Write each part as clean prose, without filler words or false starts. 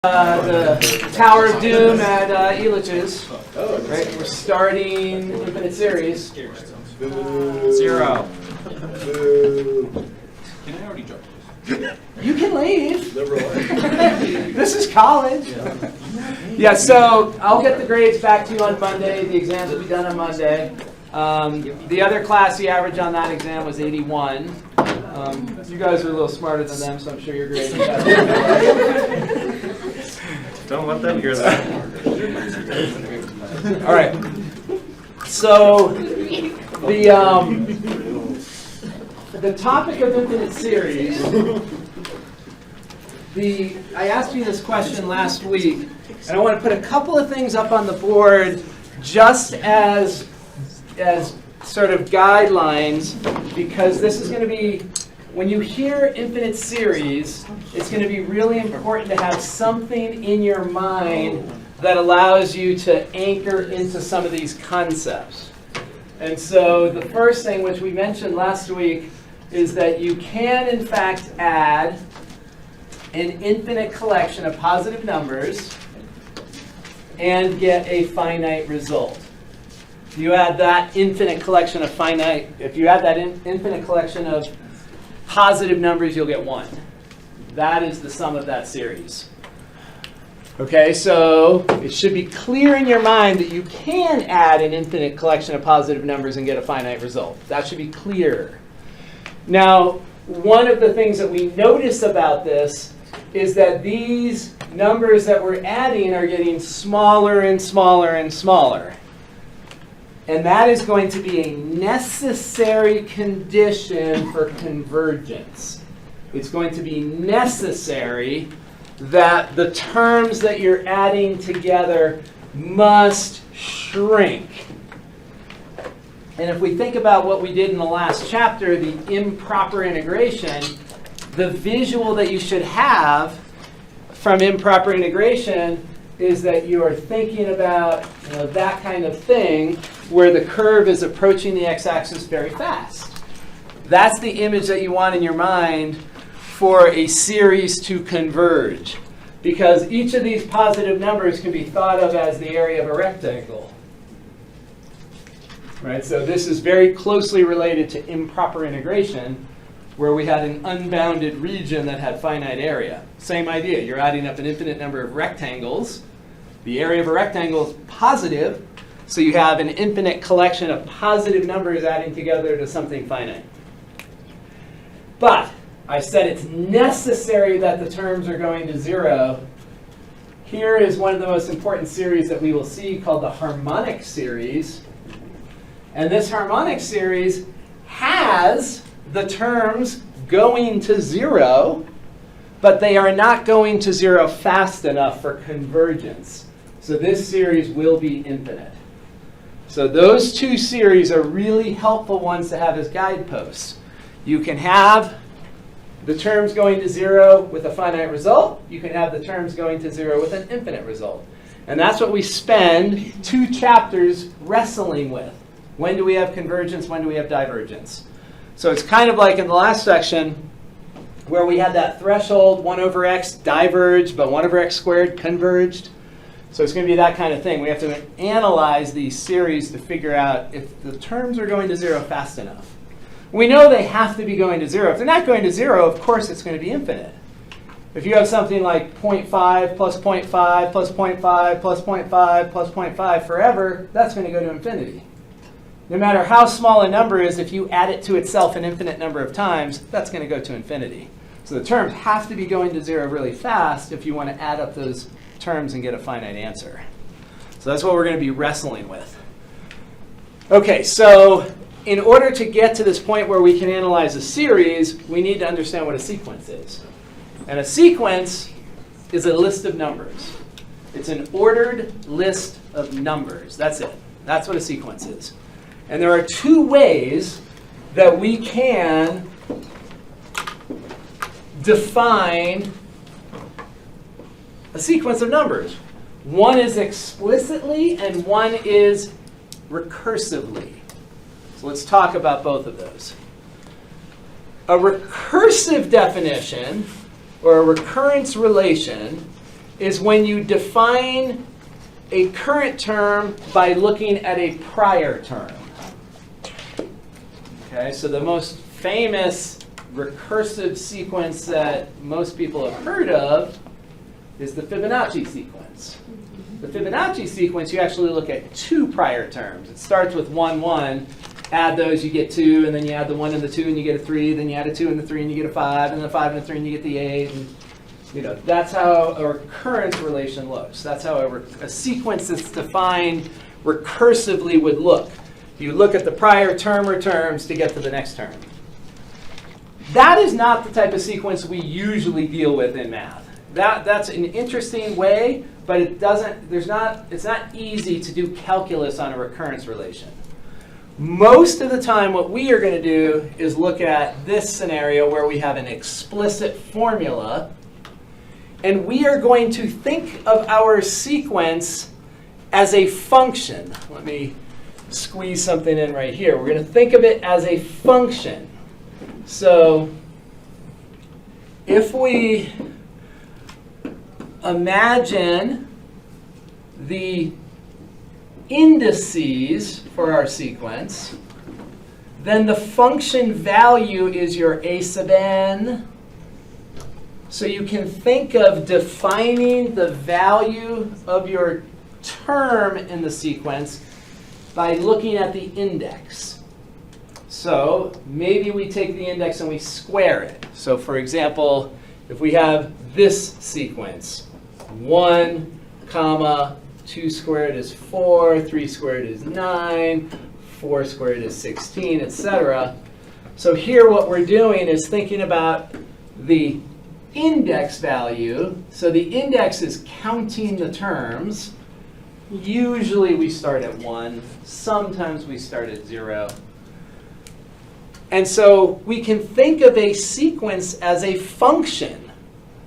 The Tower of Doom at Elitch's. Right, we're starting Infinite Series. 0. Can I already jump? You can leave. This is college. Yeah, so I'll get the grades back to you on Monday. The exams will be done on Monday. The other class, the average on that exam was 81. You guys are a little smarter than them, so I'm sure your grades are better. Don't let them hear that. All right. So the topic of Infinite Series. I asked you this question last week, and I want to put a couple of things up on the board just as sort of guidelines, because this is going to be, when you hear Infinite Series, it's going to be really important to have something in your mind that allows you to anchor into some of these concepts. And so the first thing, which we mentioned last week, is that you can, in fact, add an infinite collection of positive numbers and get a finite result. If you add that infinite collection of infinite collection of positive numbers, you'll get 1. That is the sum of that series. Okay, so it should be clear in your mind that you can add an infinite collection of positive numbers and get a finite result. That should be clear. Now, one of the things that we notice about this is that these numbers that we're adding are getting smaller and smaller and smaller. And that is going to be a necessary condition for convergence. It's going to be necessary that the terms that you're adding together must shrink. And if we think about what we did in the last chapter, the improper integration, the visual that you should have from improper integration is that you are thinking about that kind of thing where the curve is approaching the x-axis very fast. That's the image that you want in your mind for a series to converge, because each of these positive numbers can be thought of as the area of a rectangle. Right? So this is very closely related to improper integration, where we had an unbounded region that had finite area. Same idea. You're adding up an infinite number of rectangles. The area of a rectangle is positive, so you have an infinite collection of positive numbers adding together to something finite. But I said it's necessary that the terms are going to 0. Here is one of the most important series that we will see called the harmonic series. And this harmonic series has the terms going to 0, but they are not going to 0 fast enough for convergence. So this series will be infinite. So those two series are really helpful ones to have as guideposts. You can have the terms going to 0 with a finite result. You can have the terms going to 0 with an infinite result. And that's what we spend 2 chapters wrestling with. When do we have convergence? When do we have divergence? So it's kind of like in the last section where we had that threshold, 1 over x diverged, but 1 over x squared converged. So it's going to be that kind of thing. We have to analyze these series to figure out if the terms are going to 0 fast enough. We know they have to be going to 0. If they're not going to 0, of course it's going to be infinite. If you have something like 0.5 plus 0.5 plus 0.5 plus 0.5 plus 0.5 forever, that's going to go to infinity. No matter how small a number is, if you add it to itself an infinite number of times, that's going to go to infinity. So the terms have to be going to 0 really fast if you want to add up those terms and get a finite answer. So that's what we're going to be wrestling with. Okay, so in order to get to this point where we can analyze a series, we need to understand what a sequence is. And a sequence is a list of numbers. It's an ordered list of numbers. That's it. That's what a sequence is. And there are 2 ways that we can define a sequence of numbers. One is explicitly and one is recursively. So let's talk about both of those. A recursive definition or a recurrence relation is when you define a current term by looking at a prior term. Okay, so the most famous recursive sequence that most people have heard of is the Fibonacci sequence. The Fibonacci sequence, you actually look at two prior terms. It starts with 1, 1. Add those, you get 2, and then you add the 1 and the 2, and you get a 3. Then you add a 2 and the 3, and you get a 5, and the 5 and the 3, and you get the 8. And, that's how a recurrence relation looks. That's how a sequence that's defined recursively would look. You look at the prior term or terms to get to the next term. That is not the type of sequence we usually deal with in math. That's an interesting way, but it's not easy to do calculus on a recurrence relation. Most of the time what we are going to do is look at this scenario where we have an explicit formula, and we are going to think of our sequence as a function. Let me squeeze something in right here. We're going to think of it as a function. So if we imagine the indices for our sequence, then the function value is your a sub n. So you can think of defining the value of your term in the sequence by looking at the index. So maybe we take the index and we square it. So for example, if we have this sequence, 1, comma, 2 squared is 4, 3 squared is 9, 4 squared is 16, etc. So here what we're doing is thinking about the index value. So the index is counting the terms. Usually we start at 1. Sometimes we start at 0. And so we can think of a sequence as a function.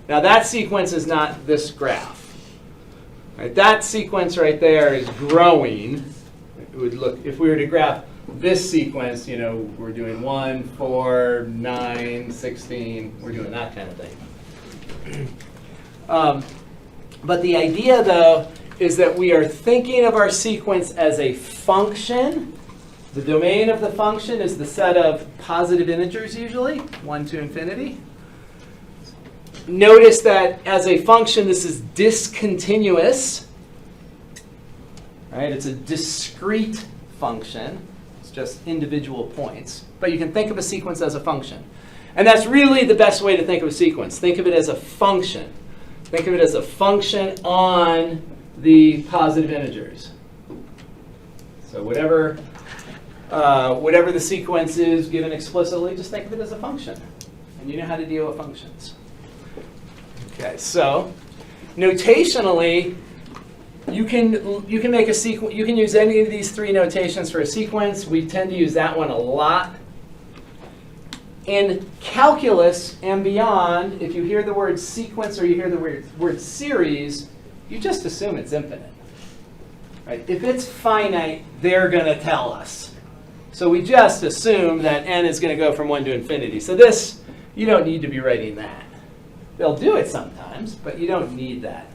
Now that sequence is not this graph. Right, that sequence right there is growing. It would look, if we were to graph this sequence, we're doing 1, 4, 9, 16. We're doing that kind of thing. But the idea, though, is that we are thinking of our sequence as a function. The domain of the function is the set of positive integers, usually, 1 to infinity. Notice that as a function, this is discontinuous. Right? It's a discrete function. It's just individual points. But you can think of a sequence as a function. And that's really the best way to think of a sequence. Think of it as a function. Think of it as a function on the positive integers. So whatever the sequence is given explicitly, just think of it as a function. And you know how to deal with functions. Okay, so notationally, you can make a sequence. You can use any of these three notations for a sequence. We tend to use that one a lot. In calculus and beyond, if you hear the word sequence or you hear the word series, you just assume it's infinite. Right? If it's finite, they're going to tell us. So we just assume that n is going to go from 1 to infinity. So this, you don't need to be writing that. They'll do it sometimes, but you don't need that.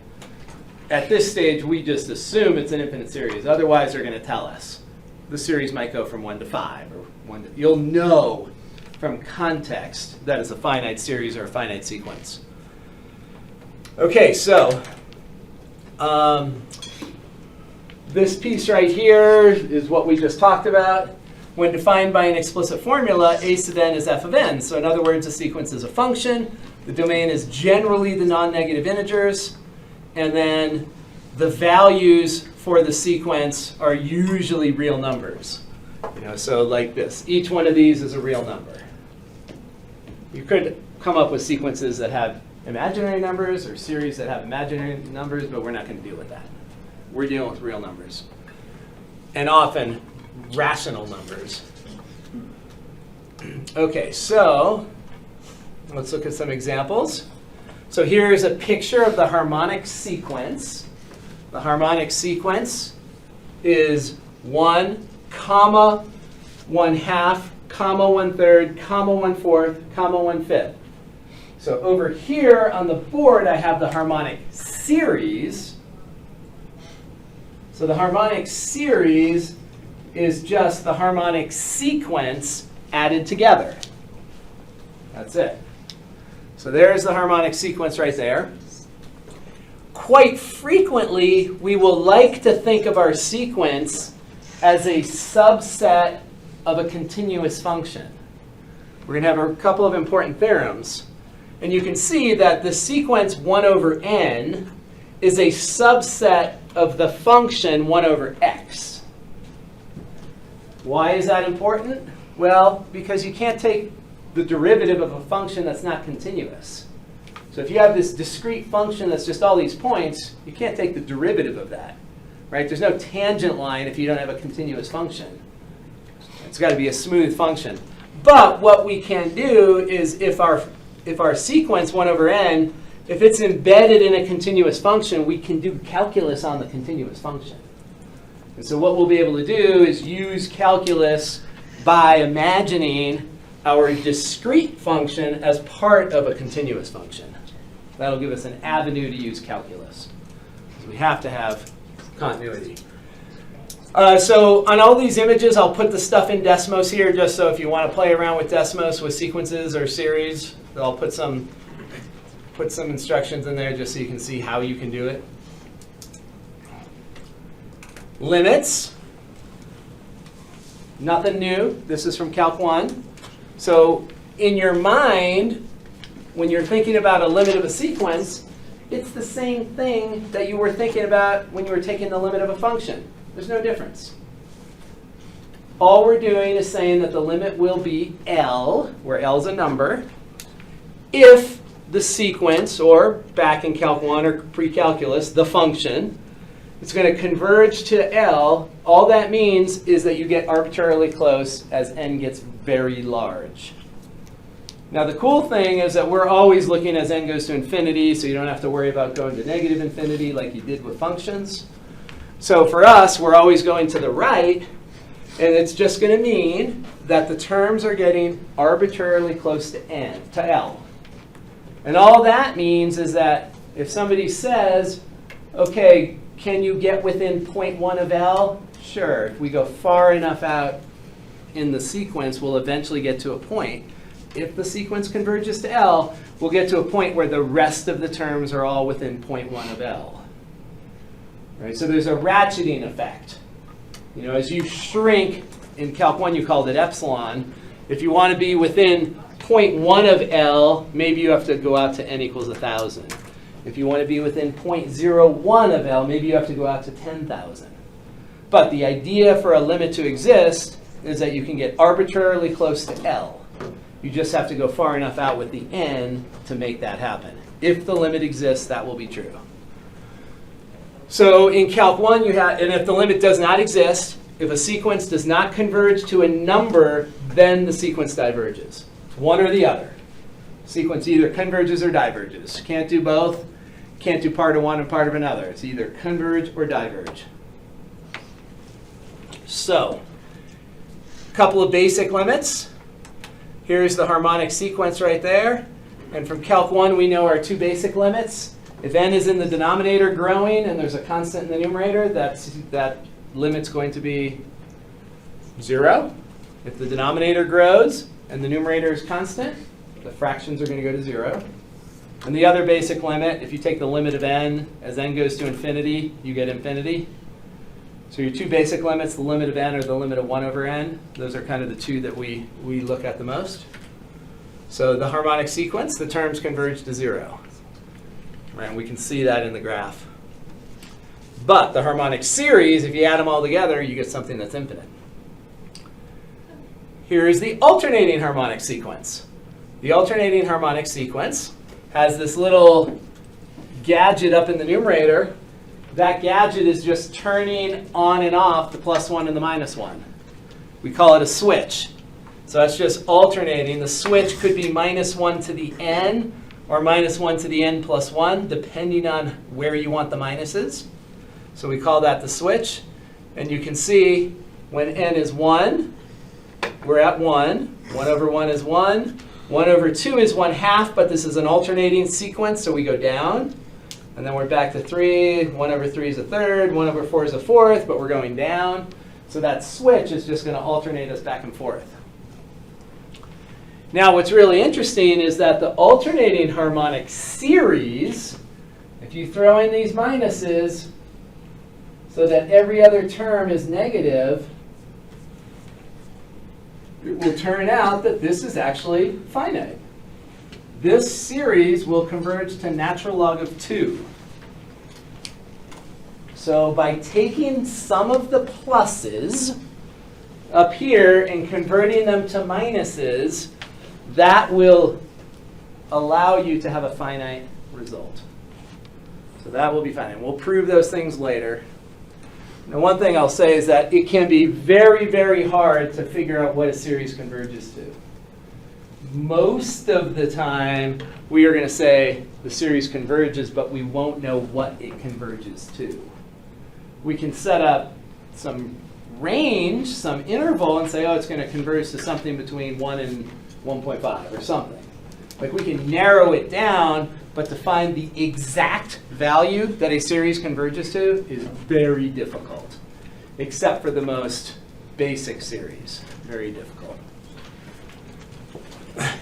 At this stage, we just assume it's an infinite series. Otherwise, they're going to tell us. The series might go from 1 to 5. Or 1 to, you'll know from context that it's a finite series or a finite sequence. Okay, so this piece right here is what we just talked about. When defined by an explicit formula, a sub n is f of n. So in other words, a sequence is a function. The domain is generally the non-negative integers. And then the values for the sequence are usually real numbers. So like this. Each one of these is a real number. You could come up with sequences that have imaginary numbers or series that have imaginary numbers, but we're not going to deal with that. We're dealing with real numbers. And often rational numbers. Okay, so let's look at some examples. So here's a picture of the harmonic sequence. The harmonic sequence is 1, comma, 1/2, comma, 1/3, comma, 1/4, comma, 1/5. So over here on the board, I have the harmonic series, so the harmonic series is just the harmonic sequence added together. That's it. So there's the harmonic sequence right there. Quite frequently, we will like to think of our sequence as a subset of a continuous function. We're going to have a couple of important theorems. And you can see that the sequence 1 over n is a subset of the function 1 over x. Why is that important? Well, because you can't take the derivative of a function that's not continuous. So if you have this discrete function that's just all these points, you can't take the derivative of that. Right? There's no tangent line if you don't have a continuous function. It's got to be a smooth function. But what we can do is if our sequence 1 over n, if it's embedded in a continuous function, we can do calculus on the continuous function. And so what we'll be able to do is use calculus by imagining our discrete function as part of a continuous function. That'll give us an avenue to use calculus. So we have to have continuity. So on all these images, I'll put the stuff in Desmos here, just so if you want to play around with Desmos with sequences or series, I'll put some instructions in there just so you can see how you can do it. Limits. Nothing new. This is from Calc 1. So in your mind, when you're thinking about a limit of a sequence, it's the same thing that you were thinking about when you were taking the limit of a function. There's no difference. All we're doing is saying that the limit will be L, where L is a number, if the sequence, or back in Calc 1 or pre-calculus, the function, it's going to converge to L. All that means is that you get arbitrarily close as n gets very large. Now the cool thing is that we're always looking as n goes to infinity, so you don't have to worry about going to negative infinity like you did with functions. So for us, we're always going to the right, and it's just going to mean that the terms are getting arbitrarily close to L. And all that means is that if somebody says, okay, can you get within 0.1 of L? Sure. If we go far enough out in the sequence, we'll eventually get to a point. If the sequence converges to L, we'll get to a point where the rest of the terms are all within 0.1 of L. Right? So there's a ratcheting effect. You know, as you shrink, in Calc 1 you called it epsilon. If you want to be within 0.1 of L, maybe you have to go out to n equals 1,000. If you want to be within 0.01 of L, maybe you have to go out to 10,000. But the idea for a limit to exist is that you can get arbitrarily close to L. You just have to go far enough out with the n to make that happen. If the limit exists, that will be true. So in Calc 1, you have, and if the limit does not exist, if a sequence does not converge to a number, then the sequence diverges. One or the other. Sequence either converges or diverges. Can't do both. Can't do part of one and part of another. It's either converge or diverge. So, a couple of basic limits. Here's the harmonic sequence right there. And from Calc 1, we know our two basic limits. If n is in the denominator growing and there's a constant in the numerator, that limit's going to be 0. If the denominator grows and the numerator is constant, the fractions are going to go to 0. And the other basic limit, if you take the limit of n, as n goes to infinity, you get infinity. So your two basic limits, the limit of n or the limit of 1 over n, those are kind of the two that we look at the most. So the harmonic sequence, the terms converge to 0. Right, and we can see that in the graph. But the harmonic series, if you add them all together, you get something that's infinite. Here is the alternating harmonic sequence. The alternating harmonic sequence has this little gadget up in the numerator. That gadget is just turning on and off the +1 and the -1. We call it a switch. So that's just alternating. The switch could be -1 to the n or -1 to the n plus 1, depending on where you want the minuses. So we call that the switch. And you can see when n is 1, we're at 1. 1 over 1 is 1. 1 over 2 is 1/2, but this is an alternating sequence, so we go down. And then we're back to 3. 1 over 3 is a third. 1 over 4 is a fourth, but we're going down. So that switch is just going to alternate us back and forth. Now, what's really interesting is that the alternating harmonic series, if you throw in these minuses so that every other term is negative, it will turn out that this is actually finite. This series will converge to natural log of 2. So by taking some of the pluses up here and converting them to minuses, that will allow you to have a finite result. So that will be finite. We'll prove those things later. Now, one thing I'll say is that it can be very, very hard to figure out what a series converges to. Most of the time, we are going to say the series converges, but we won't know what it converges to. We can set up some range, some interval, and say, oh, it's going to converge to something between 1 and 1.5 or something. Like, we can narrow it down, but to find the exact value that a series converges to is very difficult, except for the most basic series. Very difficult.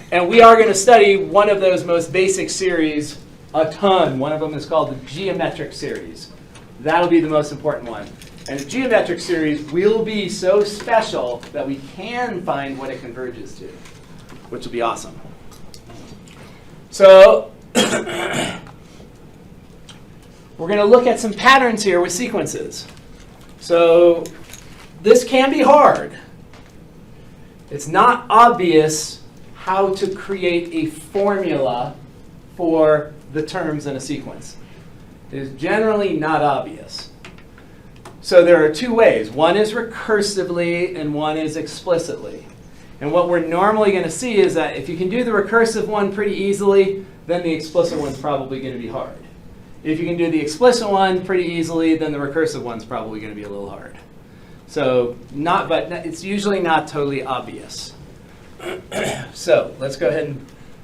And we are going to study one of those most basic series a ton. One of them is called the geometric series. That'll be the most important one. And the geometric series will be so special that we can find what it converges to, which will be awesome. So we're going to look at some patterns here with sequences. So this can be hard. It's not obvious how to create a formula for the terms in a sequence. It is generally not obvious. So there are two ways. One is recursively and one is explicitly. And what we're normally going to see is that if you can do the recursive one pretty easily, then the explicit one's probably going to be hard. If you can do the explicit one pretty easily, then the recursive one's probably going to be a little hard. So but it's usually not totally obvious. So let's go ahead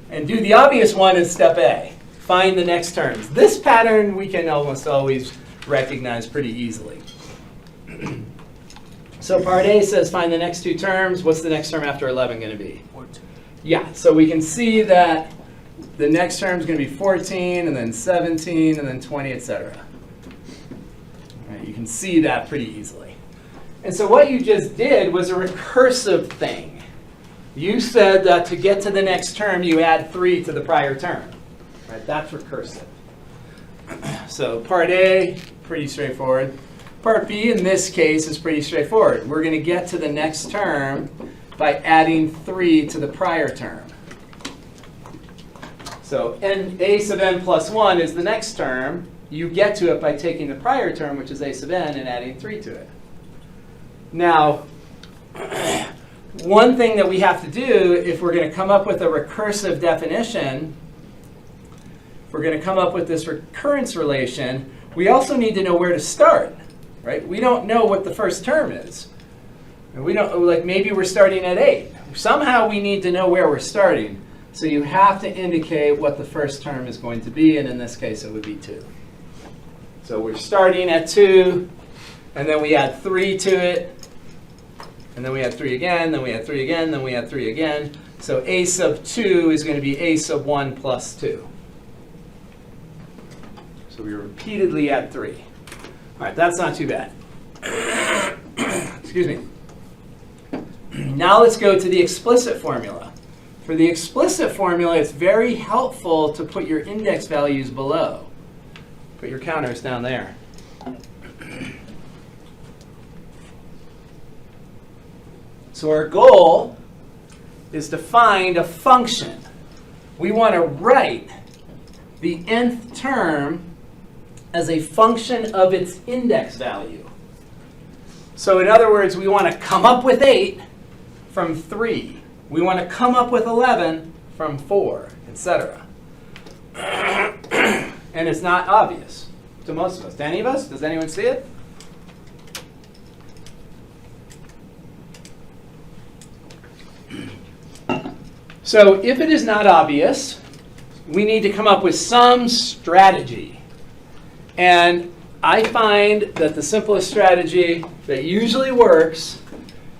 and do the obvious one in step A. Find the next terms. This pattern we can almost always recognize pretty easily. So part A says find the next two terms. What's the next term after 11 going to be? 14. Yeah, so we can see that the next term is going to be 14, and then 17, and then 20, etc. Right, you can see that pretty easily. And so what you just did was a recursive thing. You said that to get to the next term, you add 3 to the prior term. Right, that's recursive. So part A, pretty straightforward. Part B, in this case, is pretty straightforward. We're going to get to the next term by adding 3 to the prior term. So a sub n plus 1 is the next term. You get to it by taking the prior term, which is a sub n, and adding 3 to it. Now, one thing that we have to do if we're going to come up with a recursive definition, if we're going to come up with this recurrence relation, we also need to know where to start. Right? We don't know what the first term is. And we don't, like, maybe we're starting at 8. Somehow we need to know where we're starting. So you have to indicate what the first term is going to be, and in this case it would be 2. So we're starting at 2, and then we add 3 to it, and then we add 3 again, then we add 3 again, then we add 3 again. So a sub 2 is going to be a sub 1 plus 2. So we repeatedly add 3. All right, that's not too bad. Excuse me. Now let's go to the explicit formula. For the explicit formula, it's very helpful to put your index values below. Put your counters down there. So our goal is to find a function. We want to write the nth term as a function of its index value. So in other words, we want to come up with 8 from 3. We want to come up with 11 from 4, etc. And it's not obvious to most of us. To any of us? Does anyone see it? So if it is not obvious, we need to come up with some strategy. And I find that the simplest strategy that usually works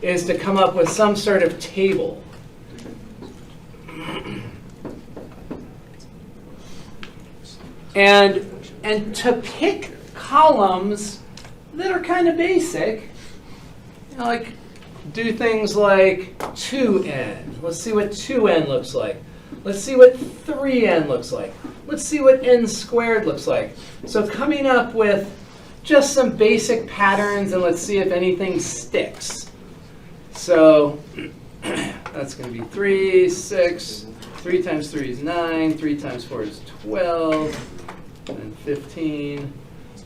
is to come up with some sort of table. And to pick columns that are kind of basic, you know, like do things like 2n. Let's see what 2n looks like. Let's see what 3n looks like. Let's see what n squared looks like. So coming up with just some basic patterns, and let's see if anything sticks. So that's going to be 3, 6, 3 times 3 is 9, 3 times 4 is 12, and 15.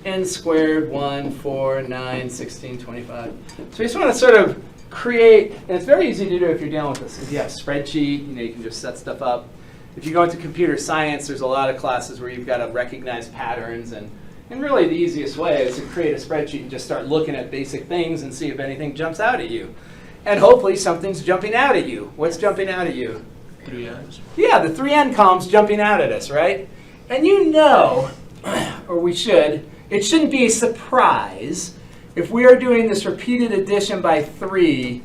N squared, 1, 4, 9, 16, 25. So we just want to sort of create, and it's very easy to do if you're dealing with this. If you have a spreadsheet, you can just set stuff up. If you go into computer science, there's a lot of classes where you've got to recognize patterns, and really the easiest way is to create a spreadsheet and just start looking at basic things and see if anything jumps out at you. And hopefully something's jumping out at you. What's jumping out at you? 3n's. Yeah, the 3n column's jumping out at us, right? And you know, or we should, it shouldn't be a surprise if we are doing this repeated addition by 3,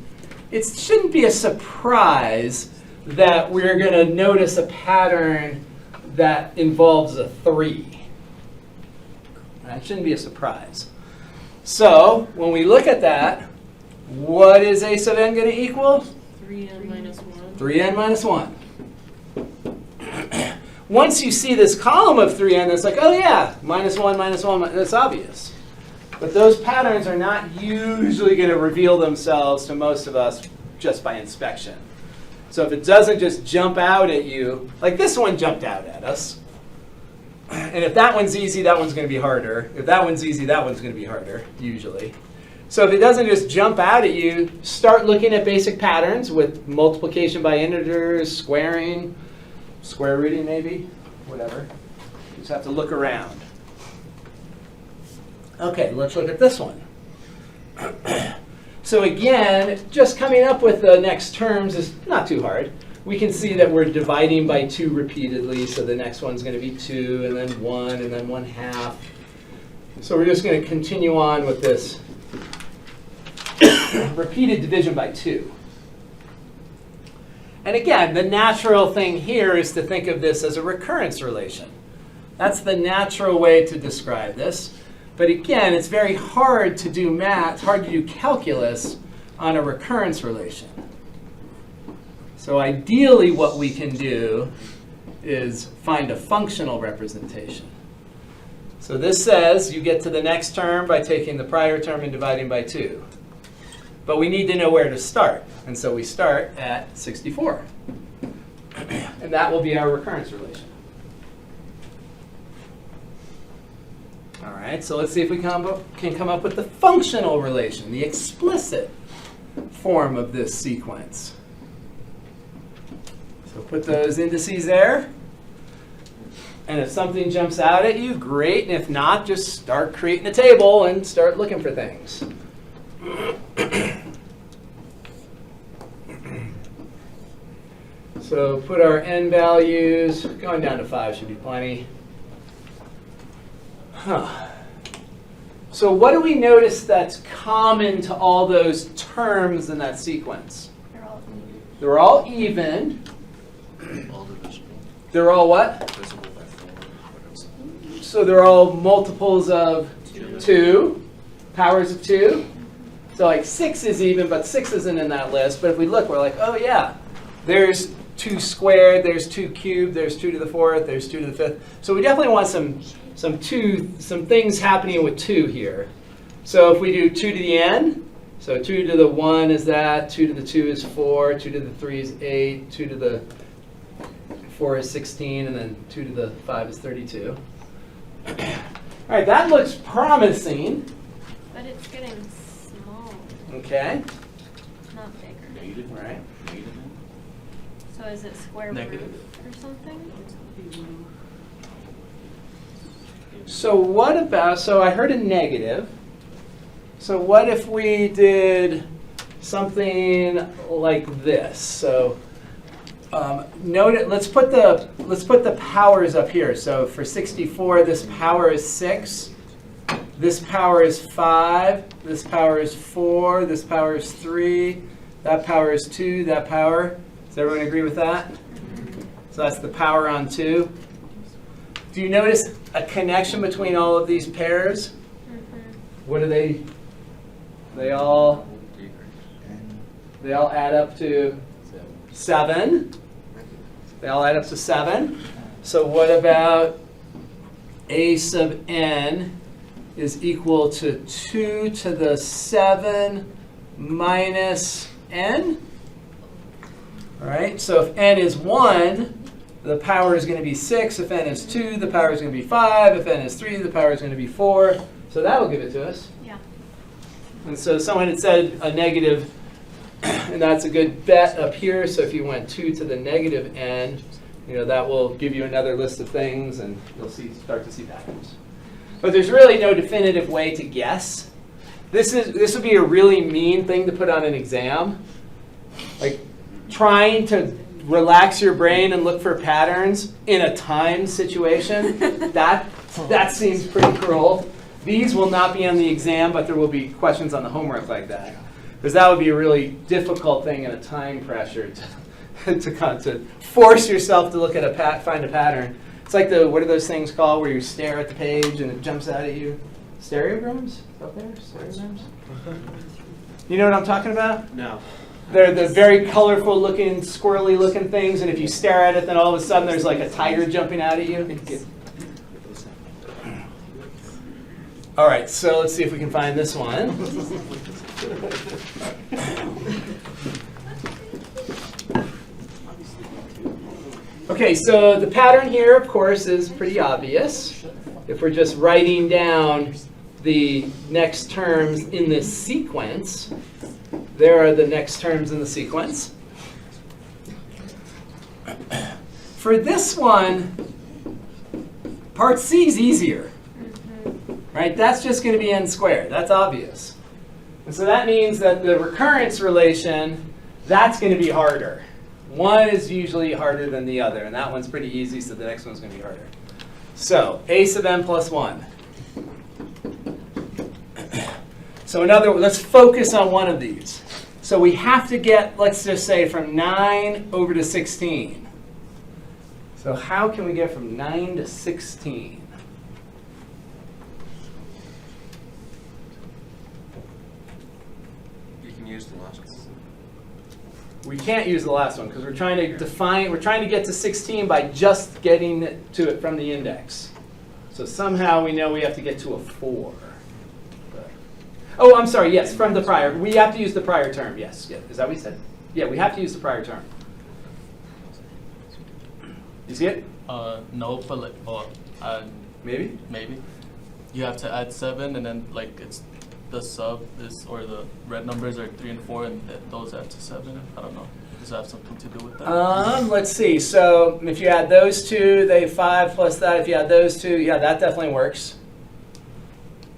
it shouldn't be a surprise that we're going to notice a pattern that involves a 3. That shouldn't be a surprise. So when we look at that, what is a sub n going to equal? 3n minus 1. 3n minus 1. Once you see this column of 3n, it's like, oh yeah, minus 1, that's obvious. But those patterns are not usually going to reveal themselves to most of us just by inspection. So if it doesn't just jump out at you, like this one jumped out at us. And if that one's easy, that one's going to be harder. If that one's easy, that one's going to be harder, usually. So if it doesn't just jump out at you, start looking at basic patterns with multiplication by integers, squaring, square rooting maybe, whatever. You just have to look around. Okay, let's look at this one. So again, just coming up with the next terms is not too hard. We can see that we're dividing by 2 repeatedly, so the next one's going to be 2, and then 1, and then 1/2. So we're just going to continue on with this repeated division by 2. And again, the natural thing here is to think of this as a recurrence relation. That's the natural way to describe this. But again, it's very hard to do math, it's hard to do calculus on a recurrence relation. So ideally what we can do is find a functional representation. So this says you get to the next term by taking the prior term and dividing by 2. But we need to know where to start. And so we start at 64. And that will be our recurrence relation. All right, so let's see if we can come up with the functional relation, the explicit form of this sequence. So put those indices there. And if something jumps out at you, great. And if not, just start creating a table and start looking for things. So put our n values, going down to 5 should be plenty. So what do we notice that's common to all those terms in that sequence? They're all even. They're all even. All divisible. They're all what? Divisible by 4. What else? So they're all multiples of 2, powers of 2. So like 6 is even, but 6 isn't in that list. But if we look, we're like, oh yeah, there's 2 squared, there's 2 cubed, there's 2 to the 4th, there's 2 to the 5th. So we definitely want some things happening with 2 here. So if we do 2 to the n, so 2 to the 1 is that, 2 to the 2 is 4, 2 to the 3 is 8, 2 to the 4 is 16, and then 2 to the 5 is 32. All right, that looks promising. But it's getting small, Okay, not bigger. Negative. all right. Negative. So is it square Negative. root or something? So what about, so I heard a negative. So what if we did something like this? So note it, let's put the powers up here. So for 64, this power is 6. This power is 5, this power is 4, this power is 3, that power is 2, that power. Does everyone agree with that? So that's the power on 2. Do you notice a connection between all of these pairs? What are they? They all add up to 7. They all add up to 7. So what about a sub n is equal to 2 to the 7 minus n? All right, so if n is 1, the power is going to be 6. If n is 2, the power is going to be 5. If n is 3, the power is going to be 4. So that will give it to us. Yeah. And so someone had said a negative, and that's a good bet up here. So if you went 2 to the negative n, that will give you another list of things, and you'll start to see patterns. But there's really no definitive way to guess. This would be a really mean thing to put on an exam. Like trying to relax your brain and look for patterns in a time situation. That seems pretty cruel. These will not be on the exam, but there will be questions on the homework like that. Because that would be a really difficult thing in a time pressure to force yourself to look at find a pattern. It's like what are those things called where you stare at the page and it jumps out at you? Stereograms? Out there? Stereograms? You know what I'm talking about? No. They're the very colorful looking, squirrely looking things, and if you stare at it, then all of a sudden there's like a tiger jumping out at you. All right, so let's see if we can find this one. Okay, so the pattern here, of course, is pretty obvious. If we're just writing down the next terms in this sequence, there are the next terms in the sequence. For this one, part C is easier. Right? That's just going to be n squared. That's obvious. And so that means that the recurrence relation, that's going to be harder. One is usually harder than the other, and that one's pretty easy, so the next one's going to be harder. So a sub n plus 1. So let's focus on one of these. So we have to get, let's just say, from 9 over to 16. So how can we get from 9 to 16? Use the last one. We can't use the last one because we're trying to get to 16 by just getting to it from the index. So somehow we know we have to get to a 4. Oh, I'm sorry, yes, from the prior. We have to use the prior term, yes. Yeah. Is that what we said? Yeah, we have to use the prior term. You see it? No, but Maybe? maybe. You have to add 7, and then it's the sub is, or the red numbers are 3 and 4, and those add to 7. I don't know. Does that have something to do with that? Let's see. So if you add those two, they 5 plus that. If you add those two, yeah, that definitely works.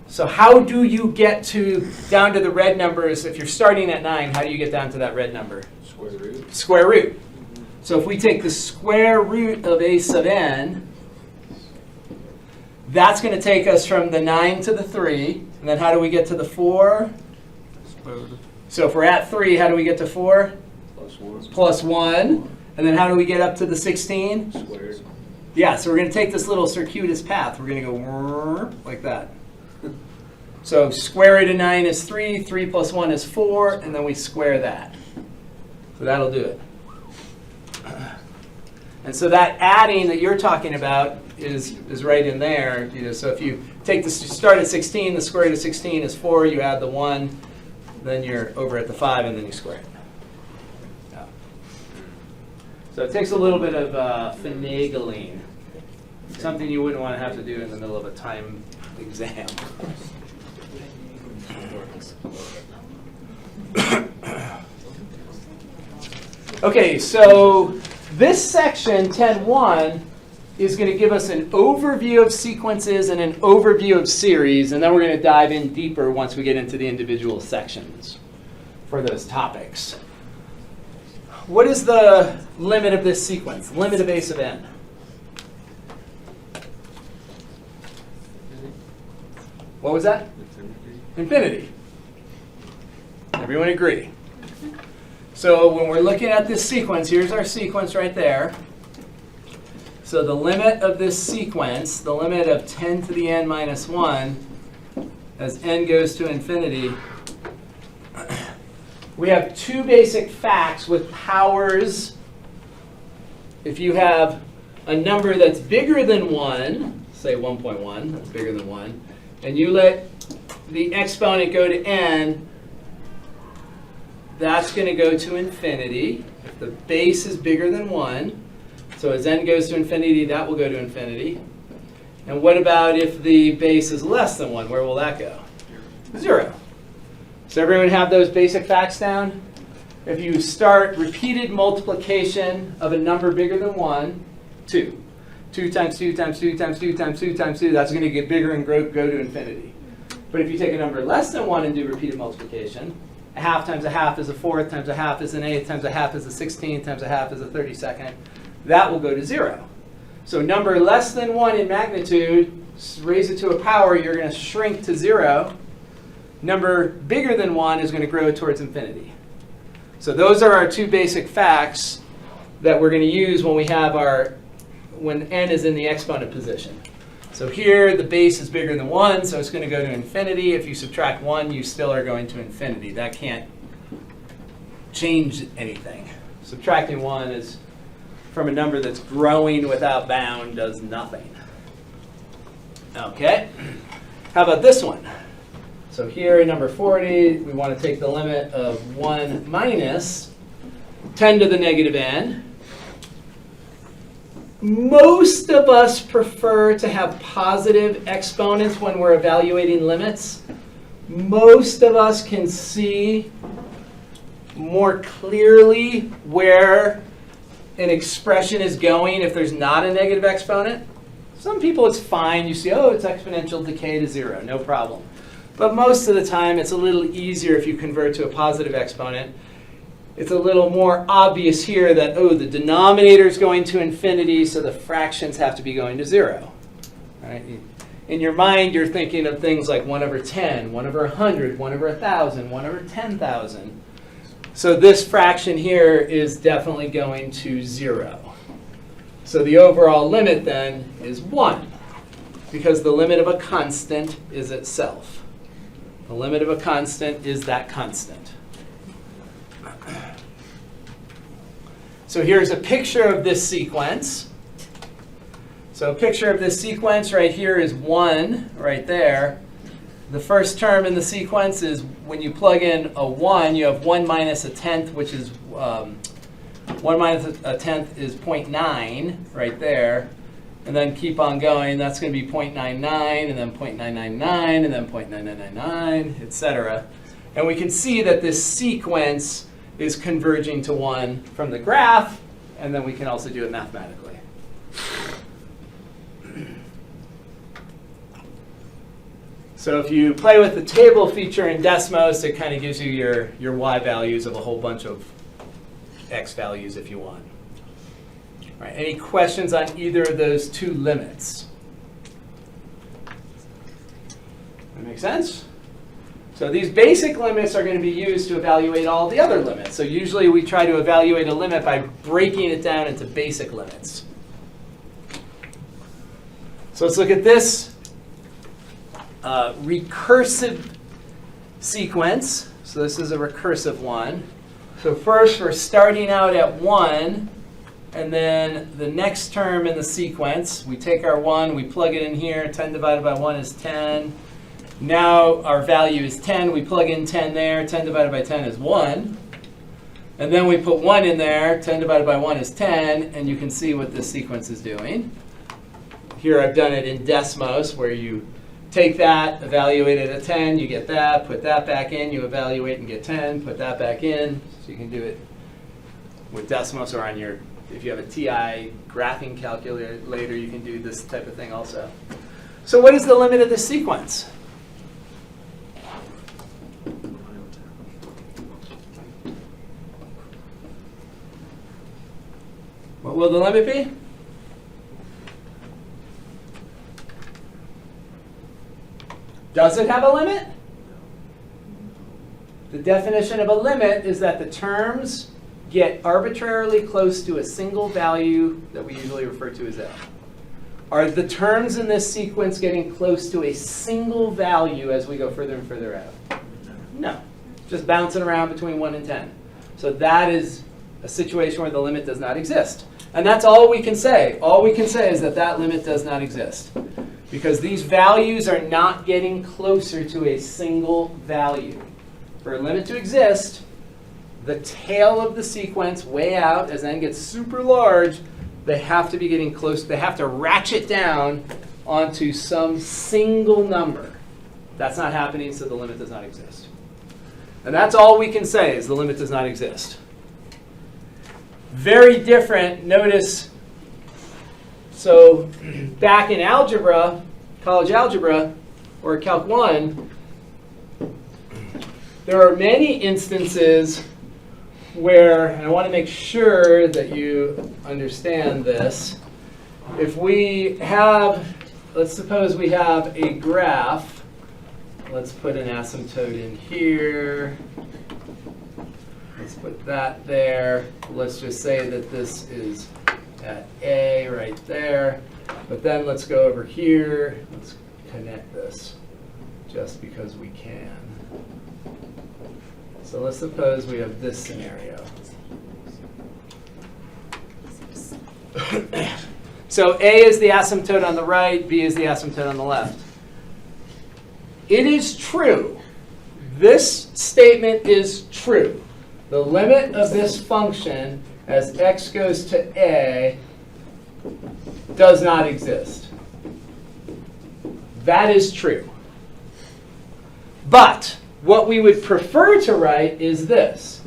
So how do you get down to the red numbers? If you're starting at 9, how do you get down to that red number? Square root. Square root. So if we take the square root of a sub n, that's going to take us from the 9 to the 3. And then how do we get to the 4? Square root. So if we're at 3, how do we get to 4? Plus 1. Plus 1. And then how do we get up to the 16? Squared. Yeah, so we're going to take this little circuitous path. We're going to go like that. So square root of 9 is 3. 3 plus 1 is 4. And then we square that. So that'll do it. And so that adding that you're talking about is right in there. So if you start at 16, the square root of 16 is 4. You add the 1, then you're over at the 5, and then you square it. Yeah. So it takes a little bit of finagling. Something you wouldn't want to have to do in the middle of a time exam. Okay, so this section, 10.1, is going to give us an overview of sequences and an overview of series, and then we're going to dive in deeper once we get into the individual sections for those topics. What is the limit of this sequence? Limit of a sub n? What was that? Infinity. Infinity. Everyone agree? So when we're looking at this sequence, here's our sequence right there. So the limit of this sequence, the limit of 10 to the n minus 1, as n goes to infinity, we have two basic facts with powers. If you have a number that's bigger than 1, say 1.1, that's bigger than 1, and you let the exponent go to n, that's going to go to infinity. If the base is bigger than 1, so as n goes to infinity, that will go to infinity. And what about if the base is less than 1? Where will that go? 0. Does everyone have those basic facts down? If you start repeated multiplication of a number bigger than 1, 2. 2 times 2 times 2 times 2 times 2 times 2, that's going to get bigger and go to infinity. But if you take a number less than 1 and do repeated multiplication, a half times a half is a fourth, times a half is an eighth, times a half is a 16th, times a half is a 32nd. That will go to 0. So number less than 1 in magnitude, raise it to a power, you're going to shrink to 0. Number bigger than 1 is going to grow towards infinity. So those are our two basic facts that we're going to use when we have when n is in the exponent position. So here, the base is bigger than 1, so it's going to go to infinity. If you subtract 1, you still are going to infinity. That can't change anything. Subtracting 1 is from a number that's growing without bound, does nothing. Okay, how about this one? So here in number 40, we want to take the limit of 1 minus 10 to the negative n. Most of us prefer to have positive exponents when we're evaluating limits. Most of us can see more clearly where an expression is going if there's not a negative exponent. Some people it's fine. You see, oh, it's exponential decay to 0, no problem. But most of the time, it's a little easier if you convert to a positive exponent. It's a little more obvious here that, oh, the denominator is going to infinity, so the fractions have to be going to 0. Right? In your mind, you're thinking of things like 1 over 10, 1 over 100, 1 over 1,000, 1 over 10,000. So this fraction here is definitely going to 0. So the overall limit then is 1, because the limit of a constant is itself. The limit of a constant is that constant. So here's a picture of this sequence. So a picture of this sequence right here is 1 right there. The first term in the sequence is when you plug in a 1, you have 1 minus a tenth, which is 1 minus a tenth is 0.9 right there. And then keep on going. That's going to be 0.99, and then 0.999, and then 0.9999, etc. And we can see that this sequence is converging to 1 from the graph, and then we can also do it mathematically. So if you play with the table feature in Desmos, it kind of gives you your y values of a whole bunch of x values if you want. All right, any questions on either of those two limits? That make sense? So these basic limits are going to be used to evaluate all the other limits. So usually we try to evaluate a limit by breaking it down into basic limits. So let's look at this recursive sequence. So this is a recursive one. So first we're starting out at 1, and then the next term in the sequence, we take our 1, we plug it in here. 10 divided by 1 is 10. Now our value is 10. We plug in 10 there. 10 divided by 10 is 1. And then we put 1 in there. 10 divided by 1 is 10. And you can see what this sequence is doing. Here I've done it in Desmos, where you take that, evaluate it at 10, you get that, put that back in, you evaluate and get 10, put that back in. So you can do it with Desmos, or on your, if you have a TI graphing calculator, you can do this type of thing also. So what is the limit of this sequence? What will the limit be? Does it have a limit? The definition of a limit is that the terms get arbitrarily close to a single value that we usually refer to as f. Are the terms in this sequence getting close to a single value as we go further and further out? No. Just bouncing around between 1 and 10. So that is a situation where the limit does not exist. And that's all we can say. All we can say is that that limit does not exist. Because these values are not getting closer to a single value. For a limit to exist, the tail of the sequence way out, as n gets super large, they have to be getting close. They have to ratchet down onto some single number. That's not happening, so the limit does not exist. And that's all we can say is the limit does not exist. Very different, notice, so back in algebra, college algebra, or Calc 1, there are many instances where, and I want to make sure that you understand this, if we have, let's suppose we have a graph, let's put an asymptote in here, let's put that there, let's just say that this is at A right there, but then let's go over here, let's connect this just because we can. So let's suppose we have this scenario. So A is the asymptote on the right, B is the asymptote on the left. It is true. This statement is true. The limit of this function as x goes to A does not exist. That is true. But what we would prefer to write is this.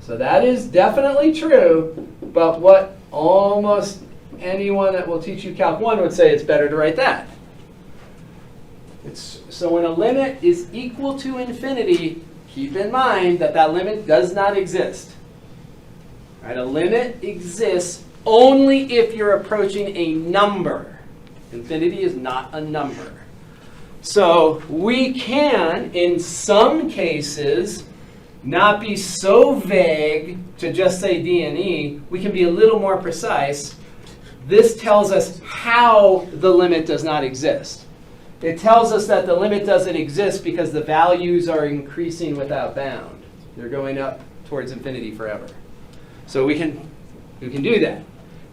So that is definitely true, but what almost anyone that will teach you Calc 1 would say it's better to write that. So when a limit is equal to infinity, keep in mind that that limit does not exist. Right? A limit exists only if you're approaching a number. Infinity is not a number. So we can, in some cases, not be so vague to just say D and E. We can be a little more precise. This tells us how the limit does not exist. It tells us that the limit doesn't exist because the values are increasing without bound. They're going up towards infinity forever. So we can do that.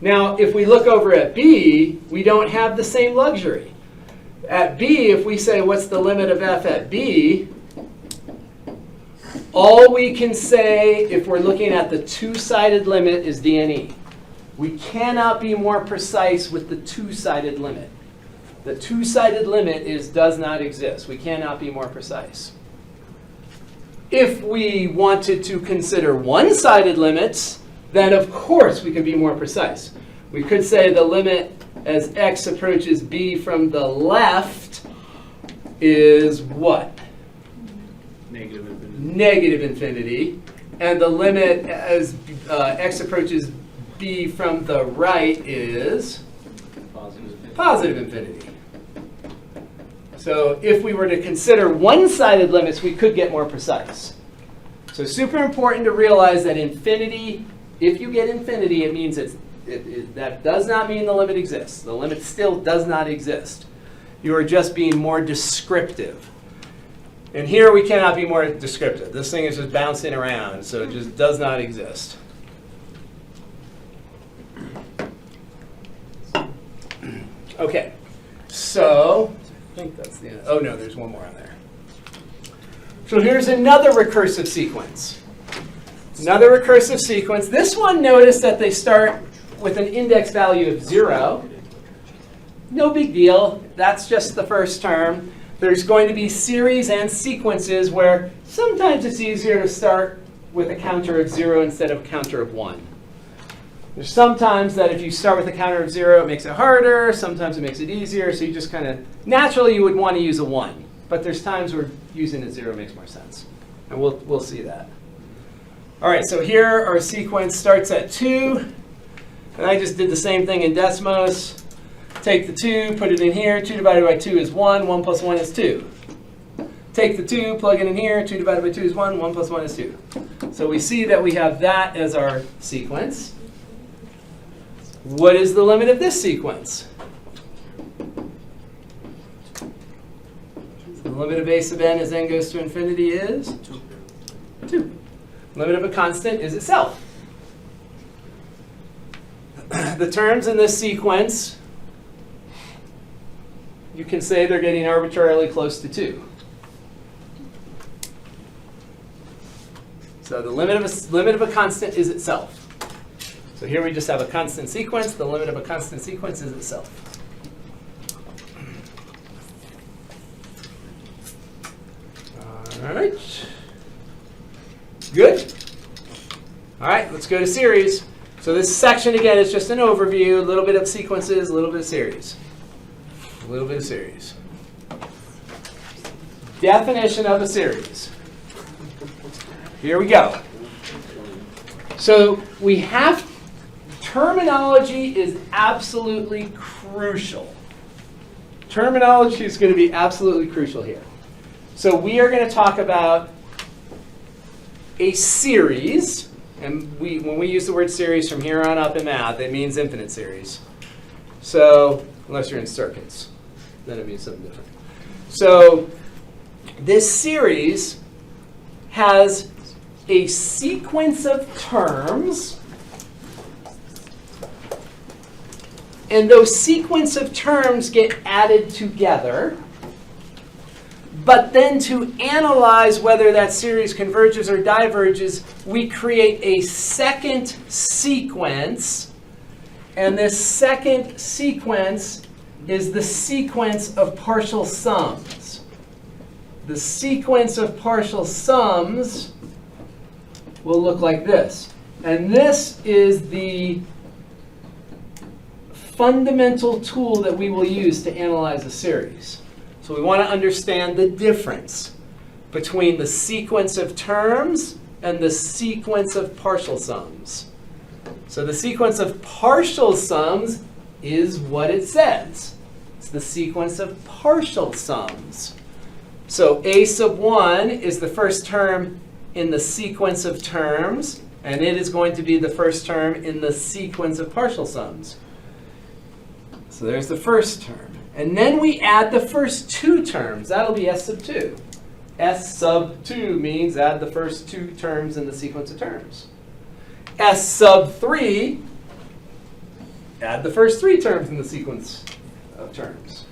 Now, if we look over at B, we don't have the same luxury. At B, if we say, what's the limit of f at B, all we can say, if we're looking at the two-sided limit, is D and E. We cannot be more precise with the two-sided limit. The two-sided limit does not exist. We cannot be more precise. If we wanted to consider one-sided limits, then of course we could be more precise. We could say the limit as x approaches B from the left is what? Negative infinity. Negative infinity. And the limit as x approaches B from the right is positive infinity. So if we were to consider one-sided limits, we could get more precise. So super important to realize that infinity, if you get infinity, it means that does not mean the limit exists. The limit still does not exist. You are just being more descriptive. And here we cannot be more descriptive. This thing is just bouncing around, so it just does not exist. Okay, so I think that's the end. Oh no, there's one more on there. So here's another recursive sequence. Another recursive sequence. This one, notice that they start with an index value of 0. No big deal. That's just the first term. There's going to be series and sequences where sometimes it's easier to start with a counter of 0 instead of a counter of 1. There's sometimes that if you start with a counter of 0, it makes it harder. Sometimes it makes it easier. So you just kind of, naturally you would want to use a 1. But there's times where using a 0 makes more sense. And we'll see that. All right, so here our sequence starts at 2. And I just did the same thing in Desmos. Take the 2, put it in here. 2 divided by 2 is 1. 1 plus 1 is 2. take the 2, plug it in here. 2 divided by 2 is 1. 1 plus 1 is 2. So we see that we have that as our sequence. What is the limit of this sequence? The limit of a sub n as n goes to infinity is 2. Limit of a constant is itself. The terms in this sequence, you can say they're getting arbitrarily close to 2. So the limit of a constant is itself. So here we just have a constant sequence. The limit of a constant sequence is itself. All right. Good. All right, let's go to series. So this section, again, is just an overview, a little bit of sequences, a little bit of series. A little bit of series. Definition of a series. Here we go. So we have, terminology is absolutely crucial. Terminology is going to be absolutely crucial here. So we are going to talk about a series. And when we use the word series from here on up in math, it means infinite series. So, unless you're in circuits, then it means something different. So, this series has a sequence of terms. And those sequence of terms get added together. But then to analyze whether that series converges or diverges, we create a second sequence. And this second sequence is the sequence of partial sums. The sequence of partial sums will look like this. And this is the fundamental tool that we will use to analyze a series. So we want to understand the difference between the sequence of terms and the sequence of partial sums. So the sequence of partial sums is what it says. It's the sequence of partial sums. So a sub 1 is the first term in the sequence of terms, and it is going to be the first term in the sequence of partial sums. So there's the first term. And then we add the first 2 terms. That'll be S sub 2. S sub 2 means add the first 2 terms in the sequence of terms. S sub 3, add the first 3 terms in the sequence of terms.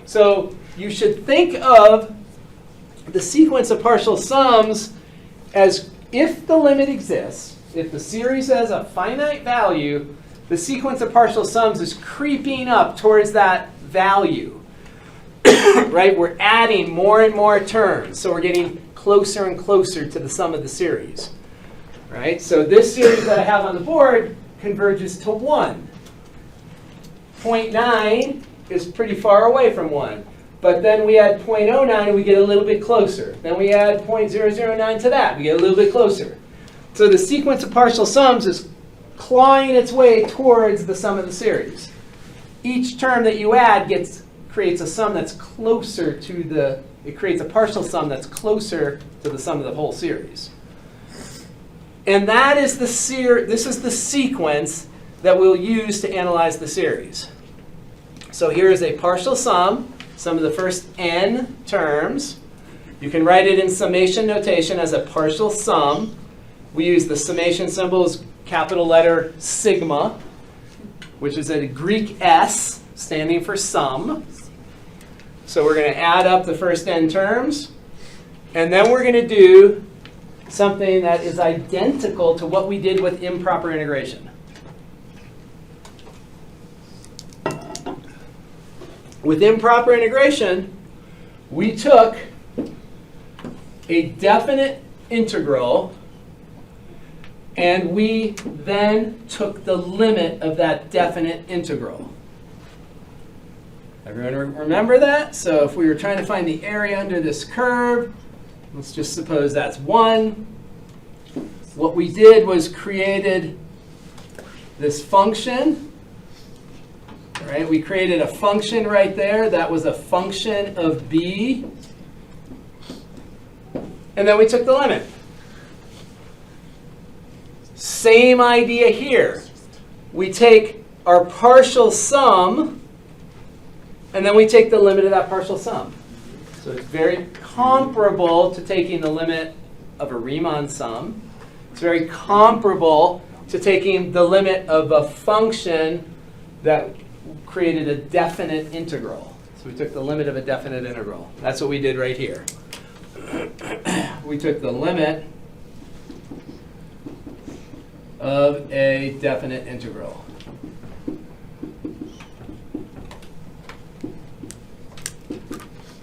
So you should think of the sequence of partial sums as if the limit exists, if the series has a finite value, the sequence of partial sums is creeping up towards that value, right? We're adding more and more terms, so we're getting closer and closer to the sum of the series, right? So this series that I have on the board converges to 1. 0.9 is pretty far away from 1, but then we add 0.09 and we get a little bit closer. Then we add 0.009 to that, we get a little bit closer. So the sequence of partial sums is clawing its way towards the sum of the series. Each term that you add creates a sum that's closer to it creates a partial sum that's closer to the sum of the whole series. And that is this is the sequence that we'll use to analyze the series. So here is a partial sum of the first n terms. You can write it in summation notation as a partial sum. We use the summation symbols, capital letter sigma, which is a Greek S standing for sum. So we're going to add up the first n terms. And then we're going to do something that is identical to what we did with improper integration. With improper integration, we took a definite integral and we then took the limit of that definite integral. Everyone remember that? So if we were trying to find the area under this curve, let's just suppose that's 1. What we did was created this function. Right? We created a function right there. That was a function of b and then we took the limit. Same idea here. We take our partial sum, and then we take the limit of that partial sum. So it's very comparable to taking the limit of a Riemann sum. It's very comparable to taking the limit of a function that created a definite integral. So we took the limit of a definite integral. That's what we did right here. We took the limit of a definite integral.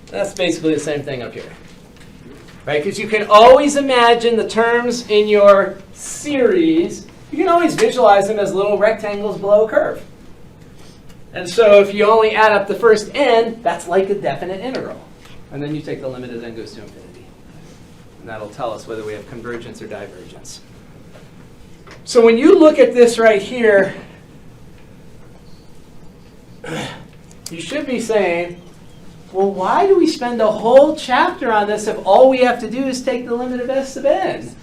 That's basically the same thing up here. Right? Because you can always imagine the terms in your series, you can always visualize them as little rectangles below a curve. And so if you only add up the first n, that's like a definite integral. And then you take the limit as n goes to infinity. And that'll tell us whether we have convergence or divergence. So when you look at this right here, you should be saying, well, why do we spend a whole chapter on this if all we have to do is take the limit of s sub n?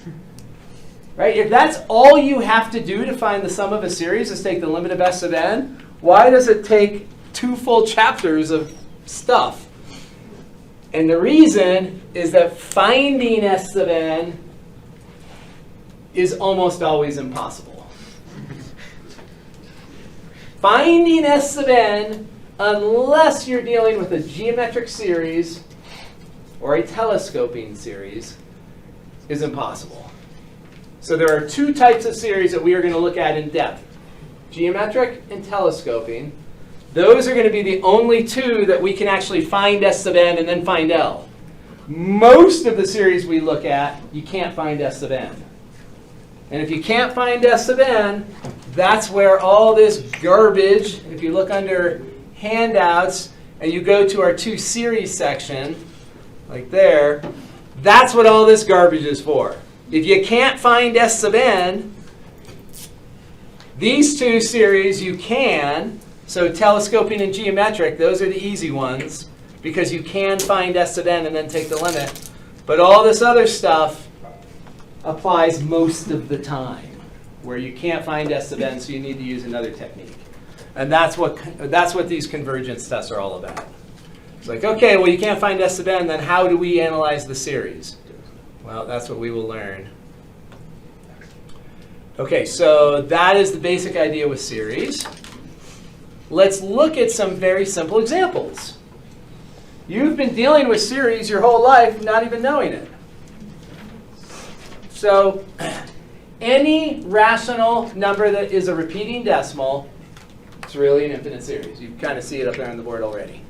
Right? If that's all you have to do to find the sum of a series is take the limit of s sub n, why does it take 2 full chapters of stuff? And the reason is that finding s sub n is almost always impossible. Finding s sub n, unless you're dealing with a geometric series or a telescoping series, is impossible. So there are 2 types of series that we are going to look at in depth. Geometric and telescoping. Those are going to be the only 2 that we can actually find s sub n and then find L. Most of the series we look at, you can't find s sub n. And if you can't find s sub n, that's where all this garbage, if you look under handouts and you go to our 2 series section, like there, that's what all this garbage is for. If you can't find s sub n, these 2 series you can, so telescoping and geometric, those are the easy ones, because you can find s sub n and then take the limit. But all this other stuff applies most of the time, where you can't find s sub n, so you need to use another technique. And that's what these convergence tests are all about. It's like, okay, well, you can't find s sub n, then how do we analyze the series? Well, that's what we will learn. Okay, so that is the basic idea with series. Let's look at some very simple examples. You've been dealing with series your whole life, not even knowing it. So any rational number that is a repeating decimal, it's really an infinite series. You kind of see it up there on the board already.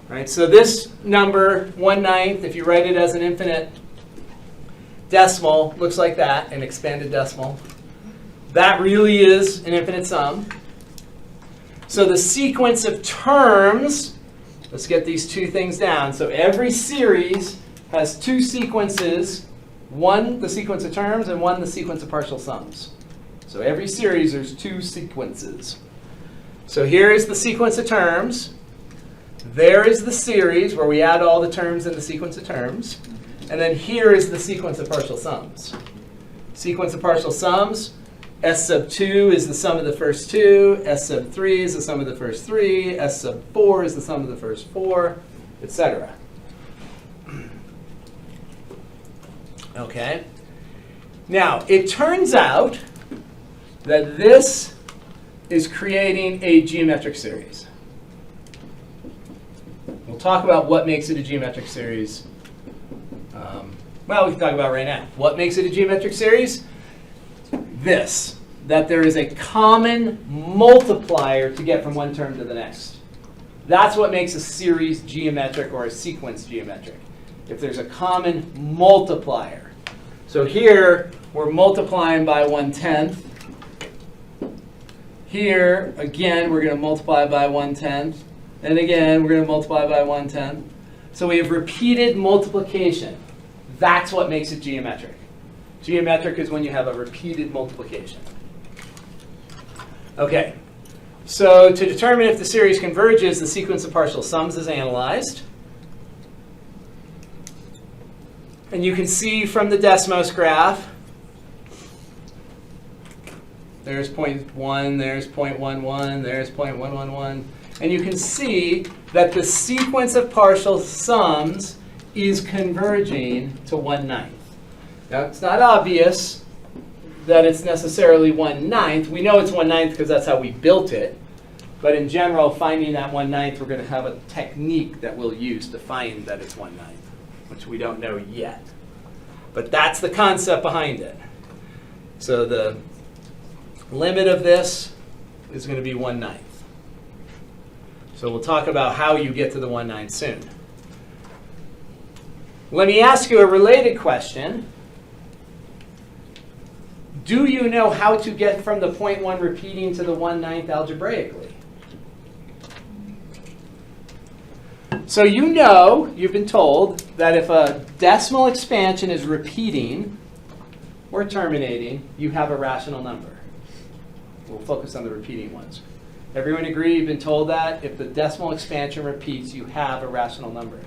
Right? So this number, 1/9, if you write it as an infinite decimal, looks like that, an expanded decimal. That really is an infinite sum. So the sequence of terms, let's get these 2 things down. So every series has 2 sequences, one the sequence of terms and one the sequence of partial sums. So every series there's 2 sequences. So here is the sequence of terms. There is the series where we add all the terms in the sequence of terms. And then here is the sequence of partial sums. Sequence of partial sums, s sub 2 is the sum of the first 2, s sub 3 is the sum of the first 3, s sub 4 is the sum of the first 4, etc. Okay. Now, it turns out that this is creating a geometric series. We'll talk about what makes it a geometric series. Well, we can talk about it right now. What makes it a geometric series? This, that there is a common multiplier to get from one term to the next. That's what makes a series geometric or a sequence geometric, if there's a common multiplier. So here, we're multiplying by 1/10. Here, again, we're going to multiply by 1/10. And again, we're going to multiply by 1/10. So we have repeated multiplication. That's what makes it geometric. Geometric is when you have a repeated multiplication. Okay, so to determine if the series converges, the sequence of partial sums is analyzed. And you can see from the Desmos graph, there's 0.1, there's 0.11, there's 0.111. And you can see that the sequence of partial sums is converging to 1/9. Now, it's not obvious that it's necessarily 1/9. We know it's 1/9 because that's how we built it. But in general, finding that 1/9, we're going to have a technique that we'll use to find that it's 1/9, which we don't know yet. But that's the concept behind it. So the limit of this is going to be 1/9. So we'll talk about how you get to the 1/9 soon. Let me ask you a related question. Do you know how to get from the 0.1 repeating to the 1/9 algebraically? So you know, you've been told, that if a decimal expansion is repeating or terminating, you have a rational number. We'll focus on the repeating ones. Everyone agree you've been told that? If the decimal expansion repeats, you have a rational number.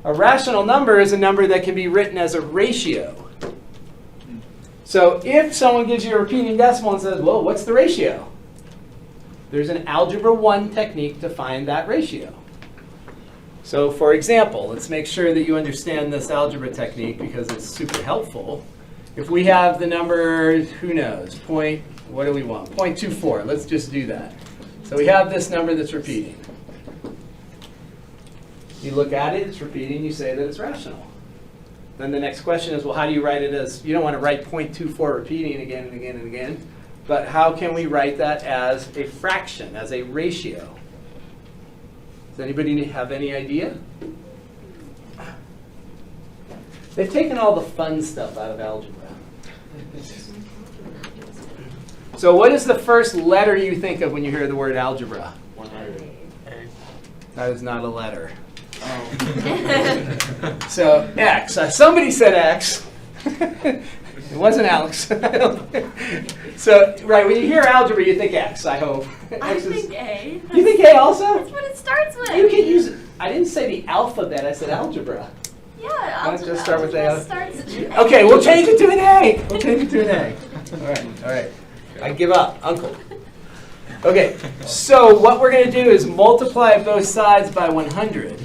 A rational number is a number that can be written as a ratio. So if someone gives you a repeating decimal and says, well, what's the ratio? There's an Algebra 1 technique to find that ratio. So for example, let's make sure that you understand this algebra technique because it's super helpful. If we have the number, who knows, what do we want? 0.24, let's just do that. So we have this number that's repeating. You look at it, it's repeating, you say that it's rational. Then the next question is, well, how do you write it as, you don't want to write 0.24 repeating again and again and again, but how can we write that as a fraction, as a ratio? Does anybody have any idea? They've taken all the fun stuff out of algebra. So what is the first letter you think of when you hear the word algebra? 100. That is not a letter. So X. Somebody said X. It wasn't Alex. So, right, when you hear algebra, you think X, I hope. I X is- think A. You think A also? That's what it starts with. You can use, I didn't say the alphabet, I said algebra. Yeah, Why don't you algebra, just start with A? algebra starts with A. Okay, we'll change it to an A. We'll change it to an A. All right. I give up, Uncle. Okay, so what we're going to do is multiply both sides by 100.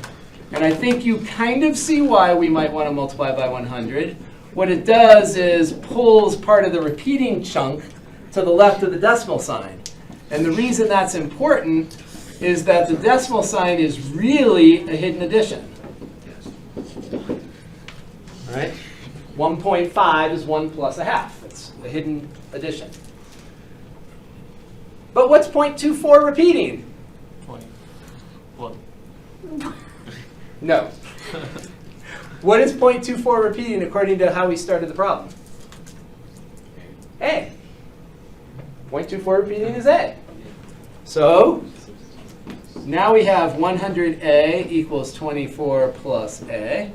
And I think you kind of see why we might want to multiply by 100. What it does is pulls part of the repeating chunk to the left of the decimal sign. And the reason that's important is that the decimal sign is really a hidden addition. All right? 1.5 is 1 plus a half. It's a hidden addition. But what's 0.24 repeating? 20. What? No. What is 0.24 repeating according to how we started the problem? A. 0.24 repeating is A. So now we have 100A equals 24 plus A.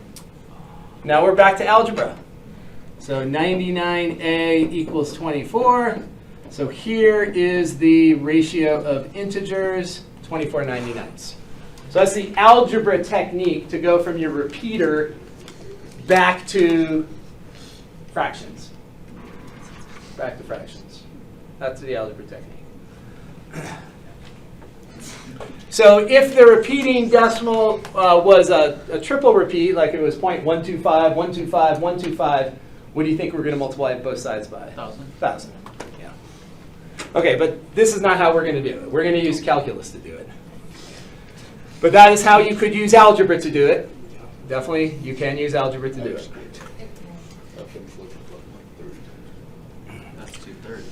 Now we're back to algebra. So 99A equals 24. So here is the ratio of integers, 24 99ths. So that's the algebra technique to go from your repeater back to fractions. Back to fractions. That's the algebra technique. So if the repeating decimal was a triple repeat, like it was 0.125, 125, 125, what do you think we're going to multiply both sides by? 1,000. 1,000. Yeah. Okay, but this is not how we're going to do it. We're going to use calculus to do it. But that is how you could use algebra to do it. Definitely, you can use algebra to do it. That's 2/3.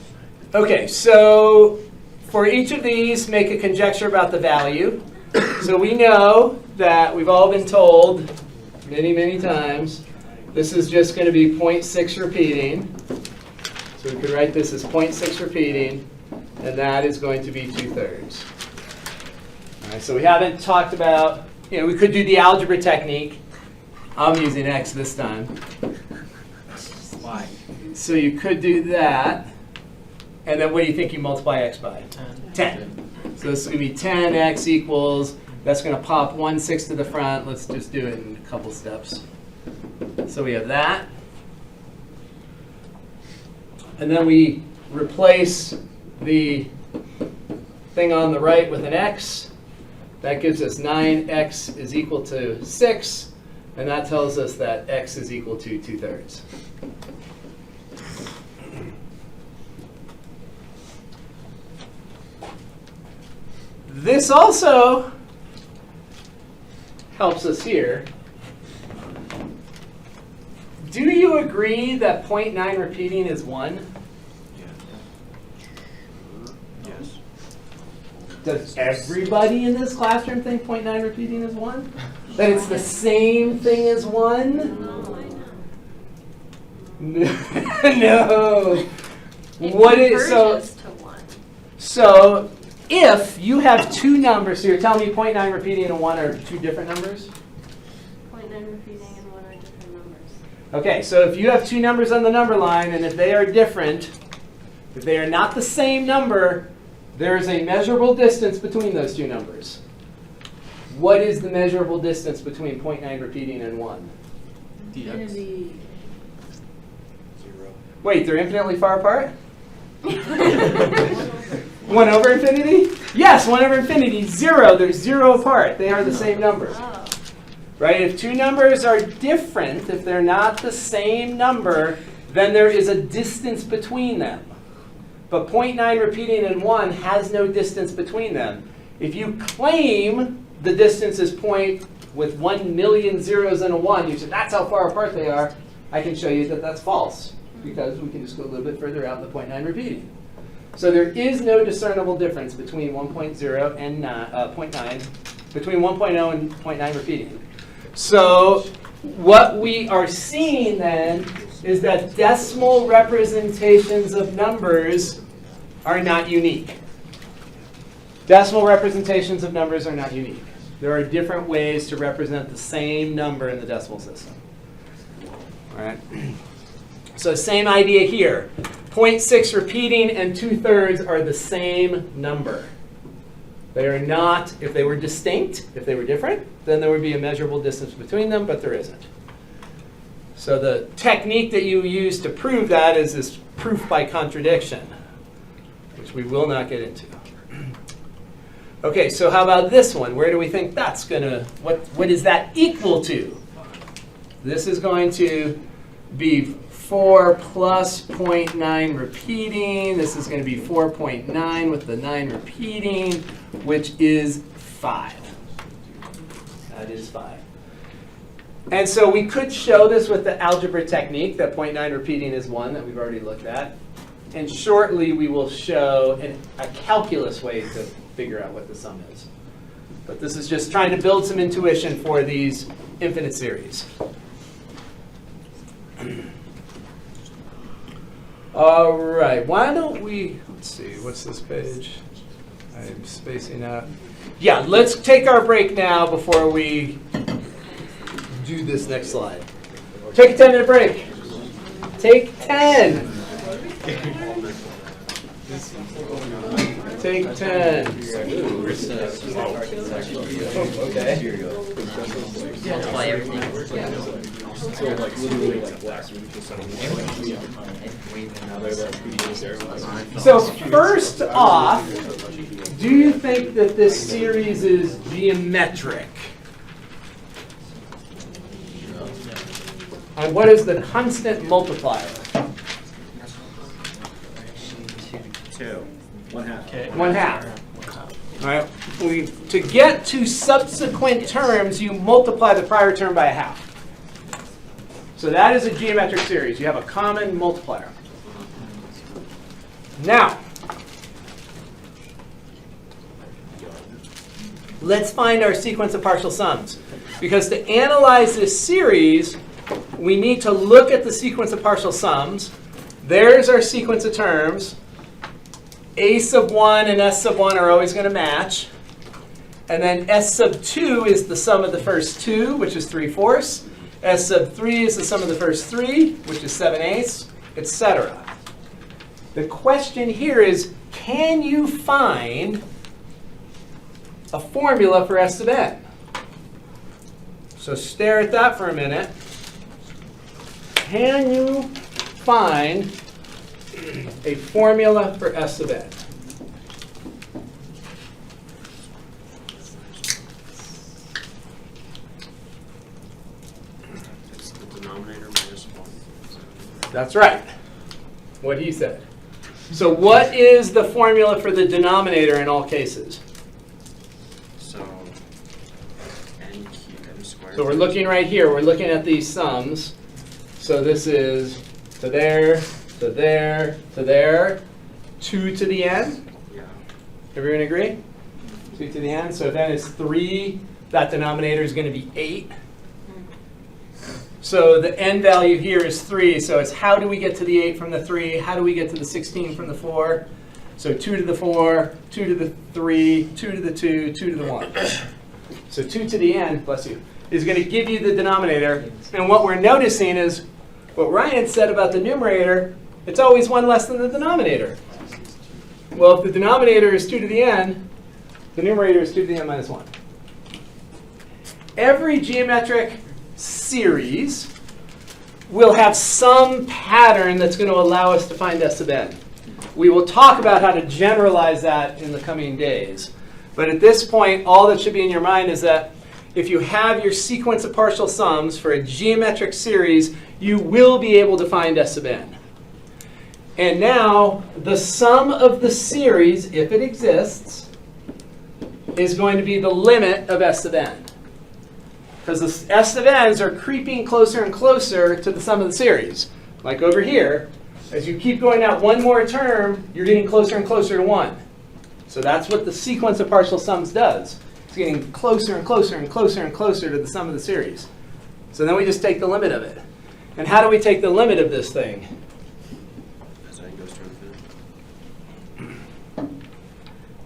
Okay, so for each of these, make a conjecture about the value. So we know that we've all been told many, many times, this is just going to be 0.6 repeating. So we could write this as 0.6 repeating, and that is going to be 2/3. All right, so we haven't talked about, we could do the algebra technique. I'm using X this time. Why? So you could do that. And then what do you think you multiply X by? 10. So this is going to be 10X equals, that's going to pop 1/6 to the front. Let's just do it in a couple steps. So we have that. And then we replace the thing on the right with an x. That gives us 9x is equal to 6. And that tells us that x is equal to 2/3. This also helps us here. Do you agree that 0.9 repeating is 1? Yes. Does everybody in this classroom think 0.9 repeating is 1? That it's the same thing as 1? No. What is Converges to 1. So if you have two numbers, so you're telling me 0.9 repeating and 1 are two different numbers? 0.9 repeating and 1 are different numbers. Okay, so if you have two numbers on the number line, and if they are different, if they are not the same number, there is a measurable distance between those two numbers. What is the measurable distance between 0.9 repeating and 1? dx. Wait, they're infinitely far apart? 1 over infinity? Yes, 1 over infinity. 0. They're 0 apart. They are the same number. Oh. Right? If two numbers are different, if they're not the same number, then there is a distance between them. But 0.9 repeating and 1 has no distance between them. If you claim the distance is point with 1 million zeros and a 1, you say that's how far apart they are, I can show you that that's false, because we can just go a little bit further out in the 0.9 repeating. So there is no discernible difference between 1.0 and 0.9, between 1.0 and 0.9 repeating. So what we are seeing then is that decimal representations of numbers are not unique. Decimal representations of numbers are not unique. There are different ways to represent the same number in the decimal system. All right. So same idea here. 0.6 repeating and 2/3 are the same number. They are not, if they were distinct, if they were different, then there would be a measurable distance between them, but there isn't. So the technique that you use to prove that is this proof by contradiction, which we will not get into. Okay, so how about this one? Where do we think that's going to, what is that equal to? This is going to be 4 plus 0.9 repeating. This is going to be 4.9 with the 9 repeating, which is 5. That is 5. And so we could show this with the algebra technique, that 0.9 repeating is 1 that we've already looked at. And shortly we will show a calculus way to figure out what the sum is. But this is just trying to build some intuition for these infinite series. All right, why don't we, let's see, what's this page? I'm spacing out. Yeah, let's take our break now before we do this next slide. Take a 10-minute break. Take 10. Take 10. Okay. So first off, do you think that this series is geometric? And what is the constant multiplier? 2. 1/2. Okay. 1/2. All right. To get to subsequent terms, you multiply the prior term by 1/2. So that is a geometric series. You have a common multiplier. Now, let's find our sequence of partial sums. Because to analyze this series, we need to look at the sequence of partial sums. There's our sequence of terms. A sub 1 and S sub 1 are always going to match. And then S sub 2 is the sum of the first 2, which is 3/4. S sub 3 is the sum of the first 3, which is 7/8, etc. The question here is, can you find a formula for S sub n? So stare at that for a minute. can you find a formula for S sub n? It's the denominator minus 1. That's right. What he said. So what is the formula for the denominator in all cases? So n squared. So we're looking right here. We're looking at these sums. So this is to there, to there, to there, 2 to the n. Yeah. Everyone agree? 2 to the n. So if n is 3, that denominator is going to be 8. So the n value here is 3. So it's how do we get to the 8 from the 3? How do we get to the 16 from the 4? So 2 to the 4, 2 to the 3, 2 to the 2, 2 to the 1. So 2 to the n, bless you, is going to give you the denominator. And what we're noticing is what Ryan said about the numerator, it's always 1 less than the denominator. Well, if the denominator is 2 to the n, the numerator is 2 to the n minus 1. Every geometric series will have some pattern that's going to allow us to find S sub n. We will talk about how to generalize that in the coming days. But at this point, all that should be in your mind is that if you have your sequence of partial sums for a geometric series, you will be able to find S sub n. And now, the sum of the series, if it exists, is going to be the limit of S sub n. Because the S sub n's are creeping closer and closer to the sum of the series. Like over here, as you keep going out one more term, you're getting closer and closer to 1. So that's what the sequence of partial sums does. It's getting closer and closer and closer and closer to the sum of the series. So then we just take the limit of it. And how do we take the limit of this thing? As n goes to infinity.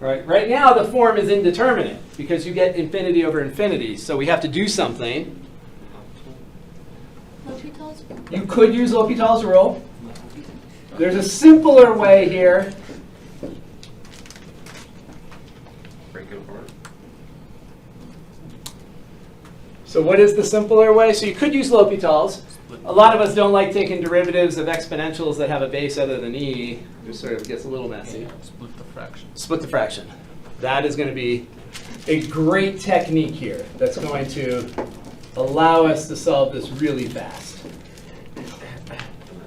Right now, the form is indeterminate because you get infinity over infinity. So we have to do something. L'Hopital's? You could use L'Hopital's rule. There's a simpler way here. Break it apart. So what is the simpler way? So you could use L'Hopital's. A lot of us don't like taking derivatives of exponentials that have a base other than e. It sort of gets a little messy. Split the fraction. Split the fraction. That is going to be a great technique here that's going to allow us to solve this really fast. And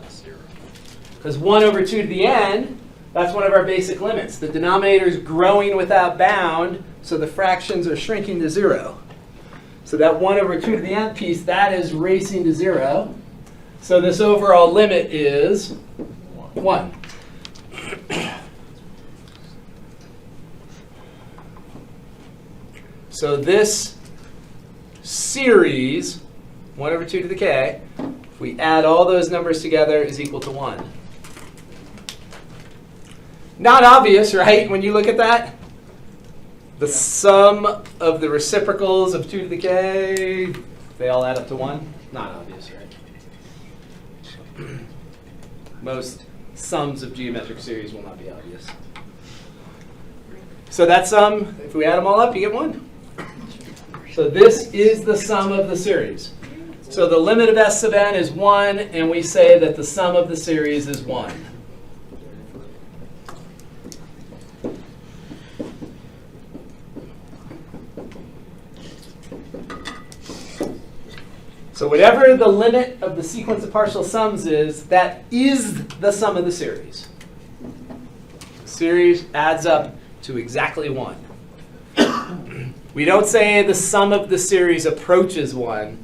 that's 0. Because 1 over 2 to the n, that's one of our basic limits. The denominator is growing without bound, so the fractions are shrinking to 0. So that 1 over 2 to the n piece, that is racing to 0. So this overall limit is 1. So this series, 1 over 2 to the k, if we add all those numbers together, is equal to 1. Not obvious, right, when you look at that? The sum of the reciprocals of 2 to the k, they all add up to 1? Not obvious, right? Most sums of geometric series will not be obvious. So that sum, if we add them all up, you get 1. So this is the sum of the series. So the limit of S sub n is 1, and we say that the sum of the series is 1. So whatever the limit of the sequence of partial sums is, that is the sum of the series. The series adds up to exactly 1. We don't say the sum of the series approaches 1.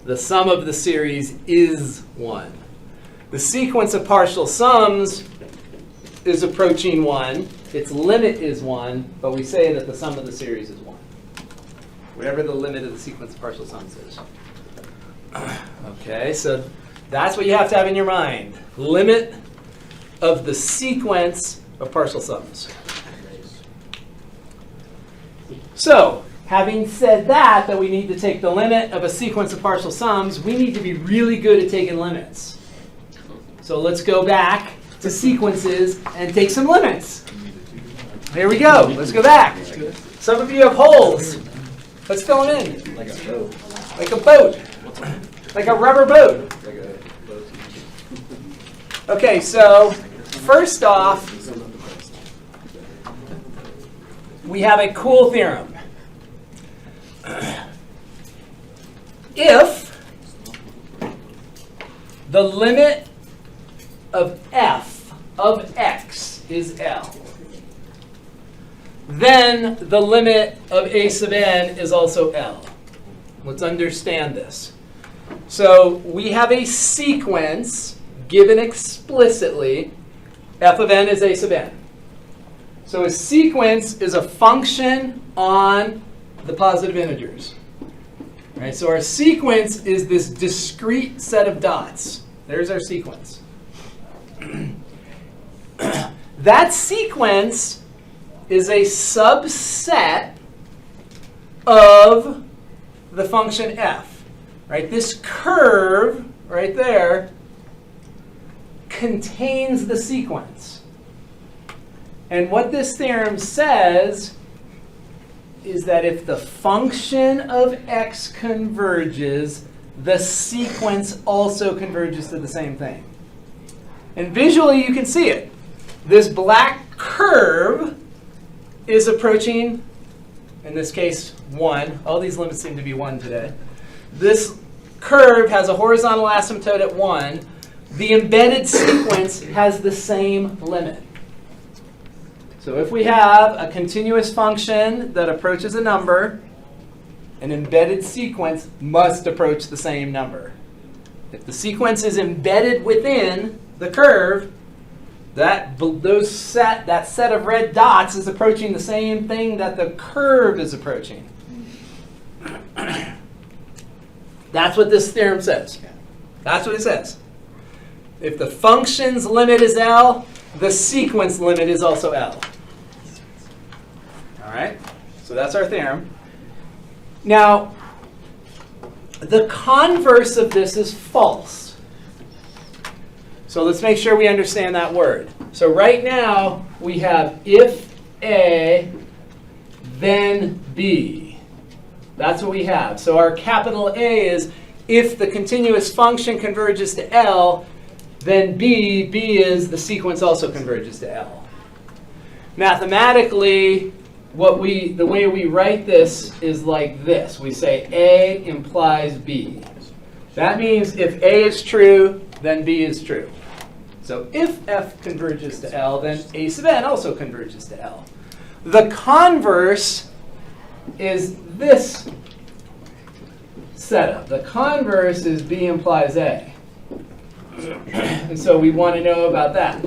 The sum of the series is 1. The sequence of partial sums is approaching 1. Its limit is 1, but we say that the sum of the series is 1. Whatever the limit of the sequence of partial sums is. Okay, so that's what you have to have in your mind. Limit of the sequence of partial sums. So, having said that we need to take the limit of a sequence of partial sums, we need to be really good at taking limits. So let's go back to sequences and take some limits. Here we go. Let's go back. Some of you have holes. Let's fill them in. Like a boat. like a rubber boat. Okay, so first off, we have a cool theorem. If the limit of f of x is L, then the limit of a sub n is also L. Let's understand this. So we have a sequence given explicitly. F of n is a sub n. So a sequence is a function on the positive integers. Right, so our sequence is this discrete set of dots. There's our sequence. That sequence is a subset of the function f. Right? This curve right there contains the sequence. And what this theorem says is that if the function of x converges, the sequence also converges to the same thing. And visually, you can see it. This black curve is approaching, in this case, 1. All these limits seem to be 1 today. This curve has a horizontal asymptote at 1. The embedded sequence has the same limit. So if we have a continuous function that approaches a number, an embedded sequence must approach the same number. If the sequence is embedded within the curve, that set of red dots is approaching the same thing that the curve is approaching. That's what this theorem says. That's what it says. If the function's limit is L, the sequence limit is also L. All right? So that's our theorem. Now, the converse of this is false. So let's make sure we understand that word. So right now, we have if A, then B. That's what we have. So our capital A is if the continuous function converges to L, then B is the sequence also converges to L. Mathematically, the way we write this is like this. We say A implies B. That means if A is true, then B is true. So if F converges to L, then A sub n also converges to L. The converse is this setup. The converse is B implies A. And so we want to know about that.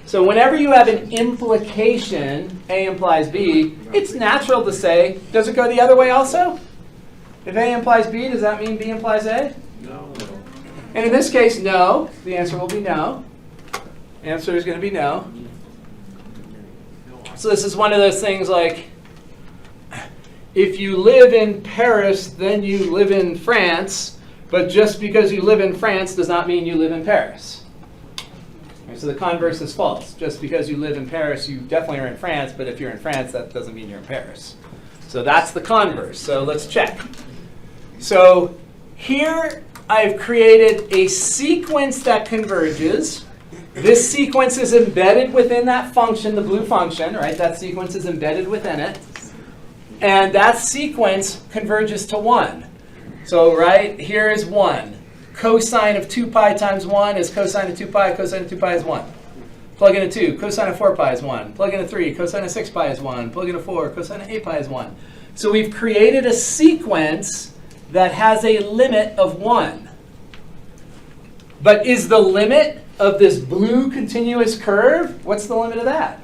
So whenever you have an implication, A implies B, it's natural to say, does it go the other way also? If A implies B, does that mean B implies A? No. And in this case, no. The answer will be no. The answer is going to be no. So this is one of those things like, if you live in Paris, then you live in France, but just because you live in France does not mean you live in Paris. Right, so the converse is false. Just because you live in Paris, you definitely are in France, but if you're in France, that doesn't mean you're in Paris. So that's the converse. So let's check. So here I've created a sequence that converges. This sequence is embedded within that function, the blue function, right? That sequence is embedded within it. And that sequence converges to 1. So right here is 1. Cosine of 2 pi times 1 is cosine of 2 pi. Cosine of 2 pi is 1. Plug in a 2. Cosine of 4 pi is 1. Plug in a 3. Cosine of 6 pi is 1. Plug in a 4. Cosine of 8 pi is 1. So we've created a sequence that has a limit of 1. But is the limit of this blue continuous curve, what's the limit of that?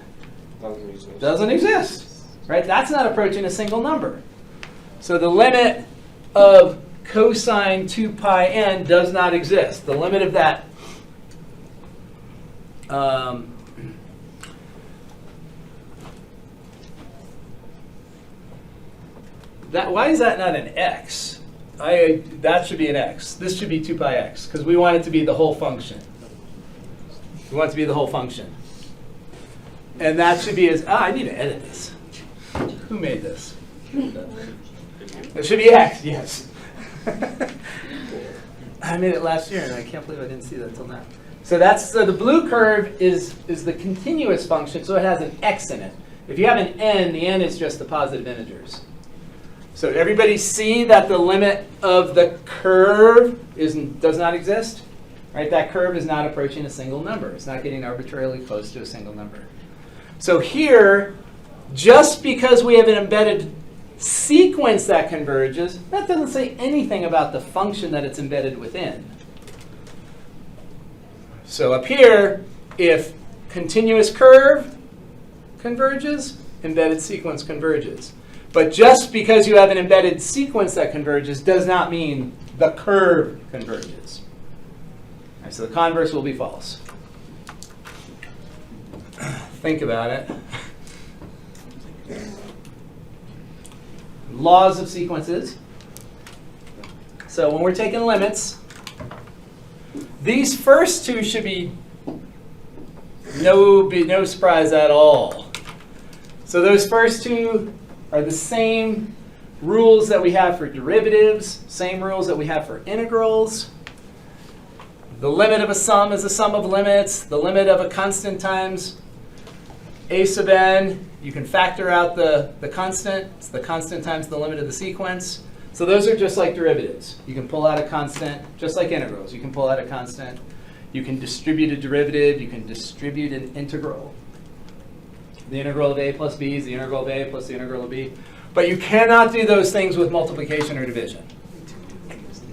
Doesn't exist. Doesn't exist. Right? That's not approaching a single number. So the limit of cosine 2 pi n does not exist. The limit of that why is that not an x? That should be an x. This should be 2 pi x because we want it to be the whole function. We want it to be the whole function. And that should be as, I need to edit this. Who made this? It should be x, yes. I made it last year, and I can't believe I didn't see that until now. So the blue curve is the continuous function, so it has an x in it. If you have an n, the n is just the positive integers. So everybody see that the limit of the curve does not exist? Right? That curve is not approaching a single number. It's not getting arbitrarily close to a single number. So here, just because we have an embedded sequence that converges, that doesn't say anything about the function that it's embedded within. So up here, if continuous curve converges, embedded sequence converges. But just because you have an embedded sequence that converges does not mean the curve converges. All right, so the converse will be false. Think about it. Laws of sequences. So when we're taking limits, these first two should be no surprise at all. So those first two are the same rules that we have for derivatives, same rules that we have for integrals. The limit of a sum is the sum of limits. The limit of a constant times a sub n, you can factor out the constant. It's the constant times the limit of the sequence. So those are just like derivatives. You can pull out a constant, just like integrals. You can pull out a constant. You can distribute a derivative. You can distribute an integral. The integral of a plus b is the integral of a plus the integral of b. But you cannot do those things with multiplication or division.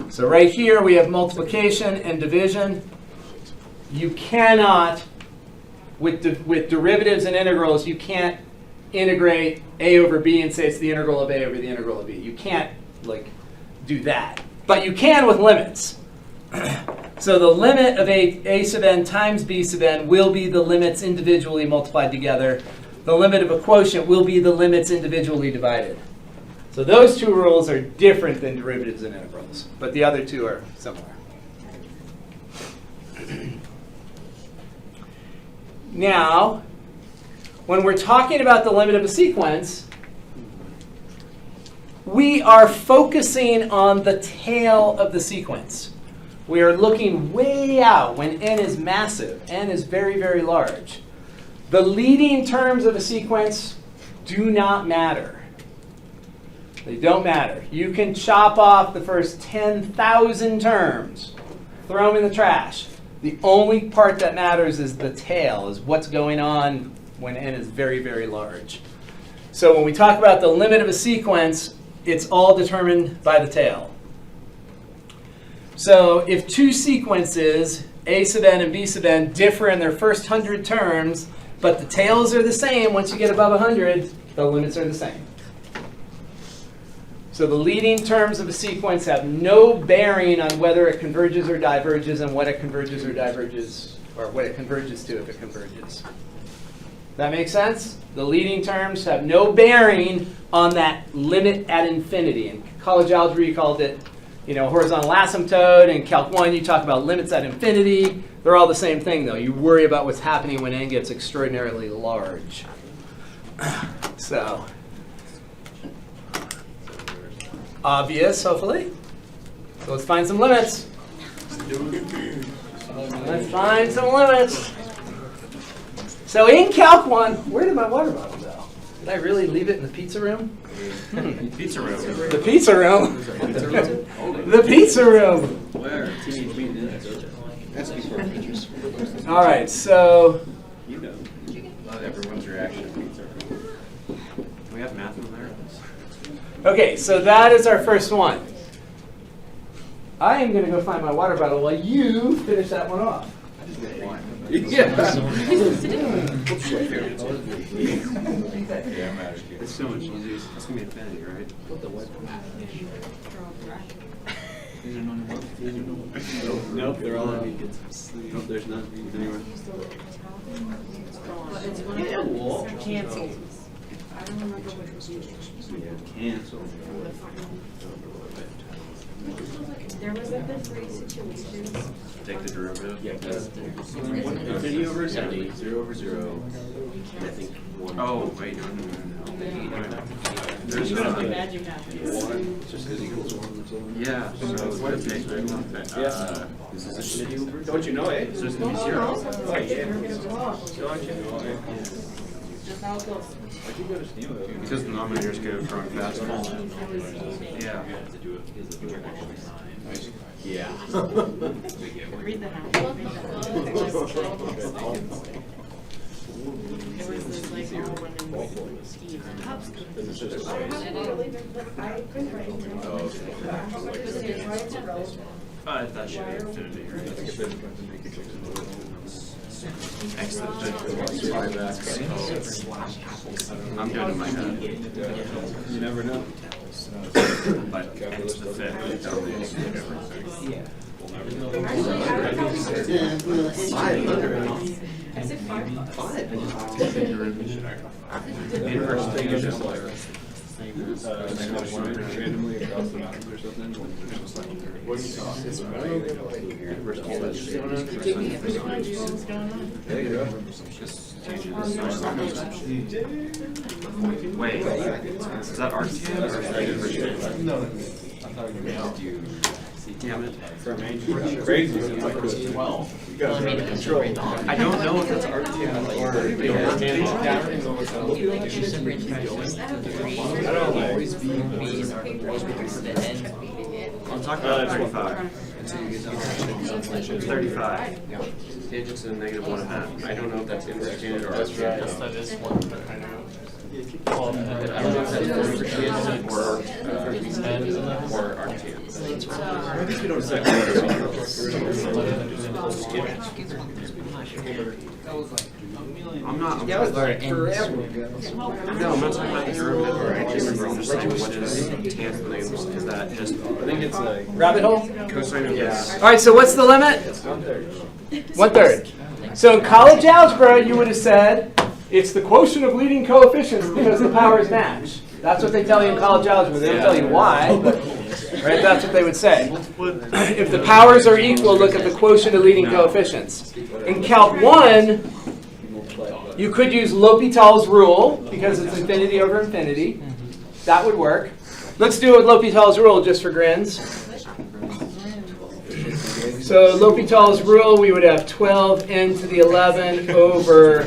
So right here we have multiplication and division. You cannot, with derivatives and integrals, you can't integrate a over b and say it's the integral of a over the integral of b. You can't do that. But you can with limits. So the limit of a sub n times b sub n will be the limits individually multiplied together. The limit of a quotient will be the limits individually divided. So those two rules are different than derivatives and integrals, but the other two are similar. Now, when we're talking about the limit of a sequence, we are focusing on the tail of the sequence. We are looking way out when n is massive. N is very, very large. The leading terms of a sequence do not matter. They don't matter. You can chop off the first 10,000 terms, throw them in the trash. The only part that matters is the tail, is what's going on when n is very, very large. So when we talk about the limit of a sequence, it's all determined by the tail. So if two sequences, a sub n and b sub n, differ in their first 100 terms, but the tails are the same once you get above 100, the limits are the same. So the leading terms of a sequence have no bearing on whether it converges or diverges and what it converges or diverges, or what it converges to if it converges. That makes sense? The leading terms have no bearing on that limit at infinity. In college algebra, you called it, horizontal asymptote. In Calc 1, you talk about limits at infinity. They're all the same thing, though. You worry about what's happening when n gets extraordinarily large. So, obvious, hopefully. So let's find some limits. Let's find some limits. So in Calc 1, where did my water bottle go? Did I really leave it in the pizza room? Pizza room. The pizza room. The pizza room. Where? Teenage Mutant Ninja Turtles. That's before pictures. All right, so You know. Everyone's reaction to pizza. Do we have math in there? okay, so that is our first one. I am going to go find my water bottle while you finish that one off. Yeah. It's so much easier. It's going to be infinity, right? Nope, they're all on me. Nope, there's none anywhere. Cancel. I don't remember what it was used. Cancel. There was like the three situations. Take the derivative. Yeah, infinity over infinity, 0 over 0, and I think 1. Oh, wait, no. There's Magic happens. yeah, so okay. This is infinity over. Don't you know, eh? So it's gonna be 0. Oh, yeah. Just how it goes. Because the denominators go from fast falling. Yeah. Yeah. Read the half. There was this like all running Steve and That should be infinity, right? Excellent. I'm good in my head. You never know. But it's the fit that tells me it's the difference. Yeah. Inverse thing is just like randomly across the mountains or something. What do you talk? There you go. just changing the sign. Wait, is that arctan or is that inverse? No. Damn it. Crazy. You guys are control. I don't know if that's arctan or I'm talking about 35. 35. Tangents and negative 1 half. I don't know if that's inverse tangent or arctan. Yes, that is 1/3. Well, I don't know if that's inverse tangent or arctan. I'm not. I'm That was forever ago. No, I'm not talking about the derivative or anything. I'm just saying what is tan from negatives? Is that just? I think it's like Rabbit hole? cosine of this. All right, so what's the limit? 1/3. So in college algebra, you would have said it's the quotient of leading coefficients because the powers match. That's what they tell you in college algebra. They don't tell you why, but right, that's what they would say. If the powers are equal, look at the quotient of leading coefficients. In Calc 1, you could use L'Hopital's rule because it's infinity over infinity. That would work. Let's do it with L'Hopital's rule just for grins. So L'Hopital's rule, we would have 12n to the 11 over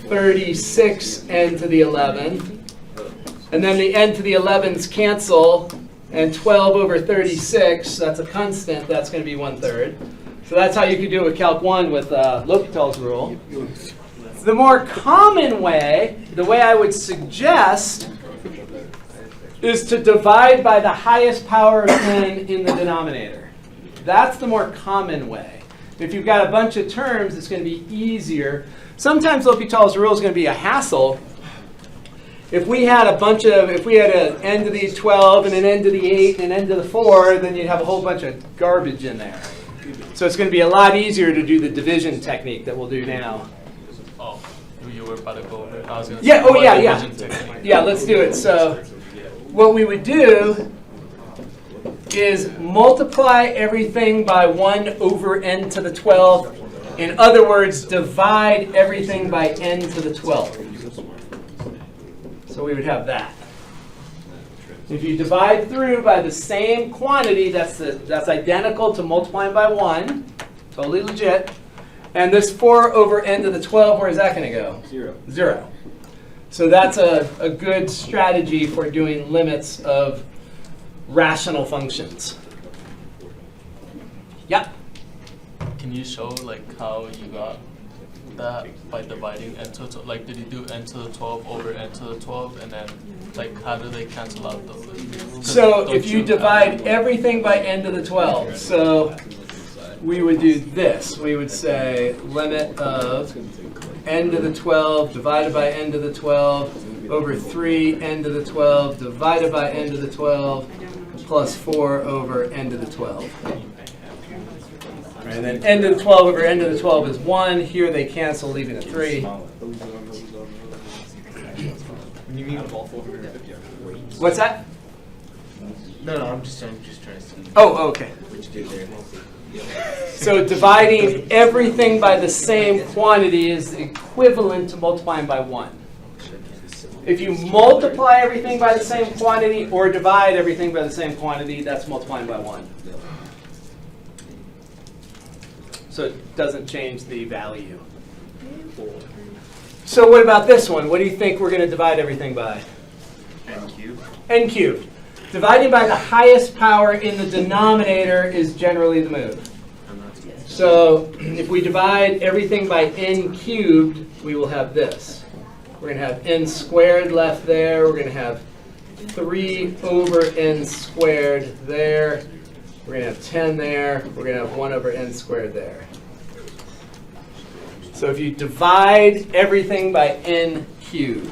36n to the 11. And then the n to the 11's cancel, and 12 over 36, that's a constant, that's going to be 1/3. So that's how you could do it with Calc 1 with L'Hopital's rule. The more common way, the way I would suggest, is to divide by the highest power of n in the denominator. That's the more common way. If you've got a bunch of terms, it's going to be easier. Sometimes L'Hopital's rule is going to be a hassle. If we had an n to the 12 and an n to the 8 and an n to the 4, then you'd have a whole bunch of garbage in there. So it's going to be a lot easier to do the division technique that we'll do now. Oh, you were about to go over it. I was gonna Yeah, say, oh yeah, yeah. division technique. Yeah, let's do it. So what we would do is multiply everything by 1 over n to the 12. In other words, divide everything by n to the 12. So we would have that. If you divide through by the same quantity, that's identical to multiplying by 1. Totally legit. And this 4 over n to the 12, where is that going to go? 0. 0. So that's a good strategy for doing limits of rational functions. Yeah? Can you show like how you got that by dividing n to the, like did you do n to the 12 over n to the 12 and then like how do they cancel out those? So if you divide everything by n to the 12, so we would do this. We would say limit of n to the 12 divided by n to the 12 over 3 n to the 12 divided by n to the 12 plus 4 over n to the 12. Right, and then n to the 12 over n to the 12 is 1. Here they cancel, leaving a 3. You mean all 450? What's that? No, I'm just trying to see. Oh, okay. So dividing everything by the same quantity is equivalent to multiplying by 1. If you multiply everything by the same quantity or divide everything by the same quantity, that's multiplying by 1. So it doesn't change the value. So what about this one? What do you think we're going to divide everything by? N cubed. N cubed. Dividing by the highest power in the denominator is generally the move. And that's So if we divide everything by n cubed, we will have this. We're going to have n squared left there. We're going to have 3 over n squared there. We're going to have 10 there. We're going to have 1 over n squared there. So if you divide everything by n cubed,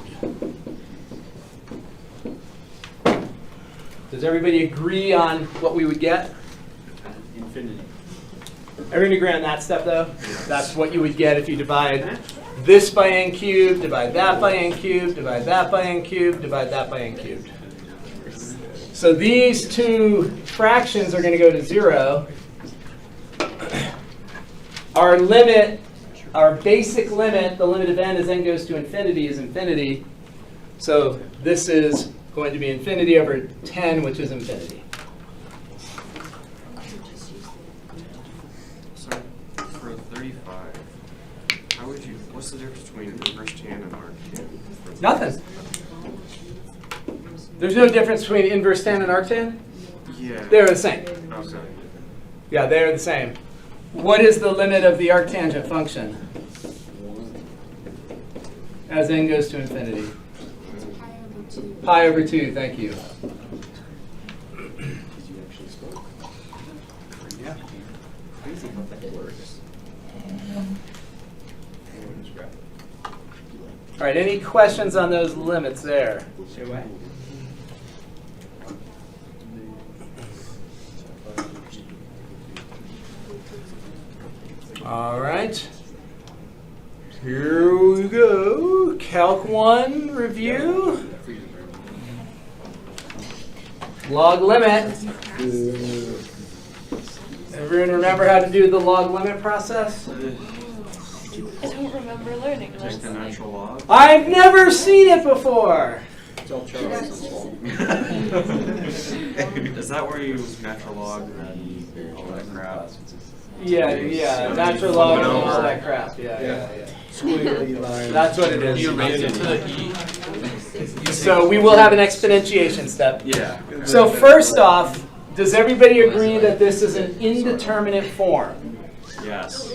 does everybody agree on what we would get? Infinity. Everybody agree on that step, though? That's what you would get if you divide this by n cubed, divide that by n cubed, divide that by n cubed, divide that by n cubed. So these two fractions are going to go to 0. Our limit, our basic limit, the limit of n as n goes to infinity is infinity. So this is going to be infinity over 10, which is infinity. So for 35, how would you? What's the difference between inverse tan and arctan? Nothing. There's no difference between inverse tan and arctan. Yeah. They're the same. Okay. Yeah, they're the same. What is the limit of the arctangent function as n goes to infinity? Pi over 2, thank you. All right, any questions on those limits there? All right. Here we go. Calc 1 review. Log limit. Everyone remember how to do the log limit process? I don't remember learning Just the this. natural log. I've never seen it before. It's all Charles's fault. Is that where you use natural log and all that crap? Yeah, natural log and all that crap. Yeah. That's what it is. You raise it to the e. So we will have an exponentiation step. Yeah. So first off, does everybody agree that this is an indeterminate form? Yes.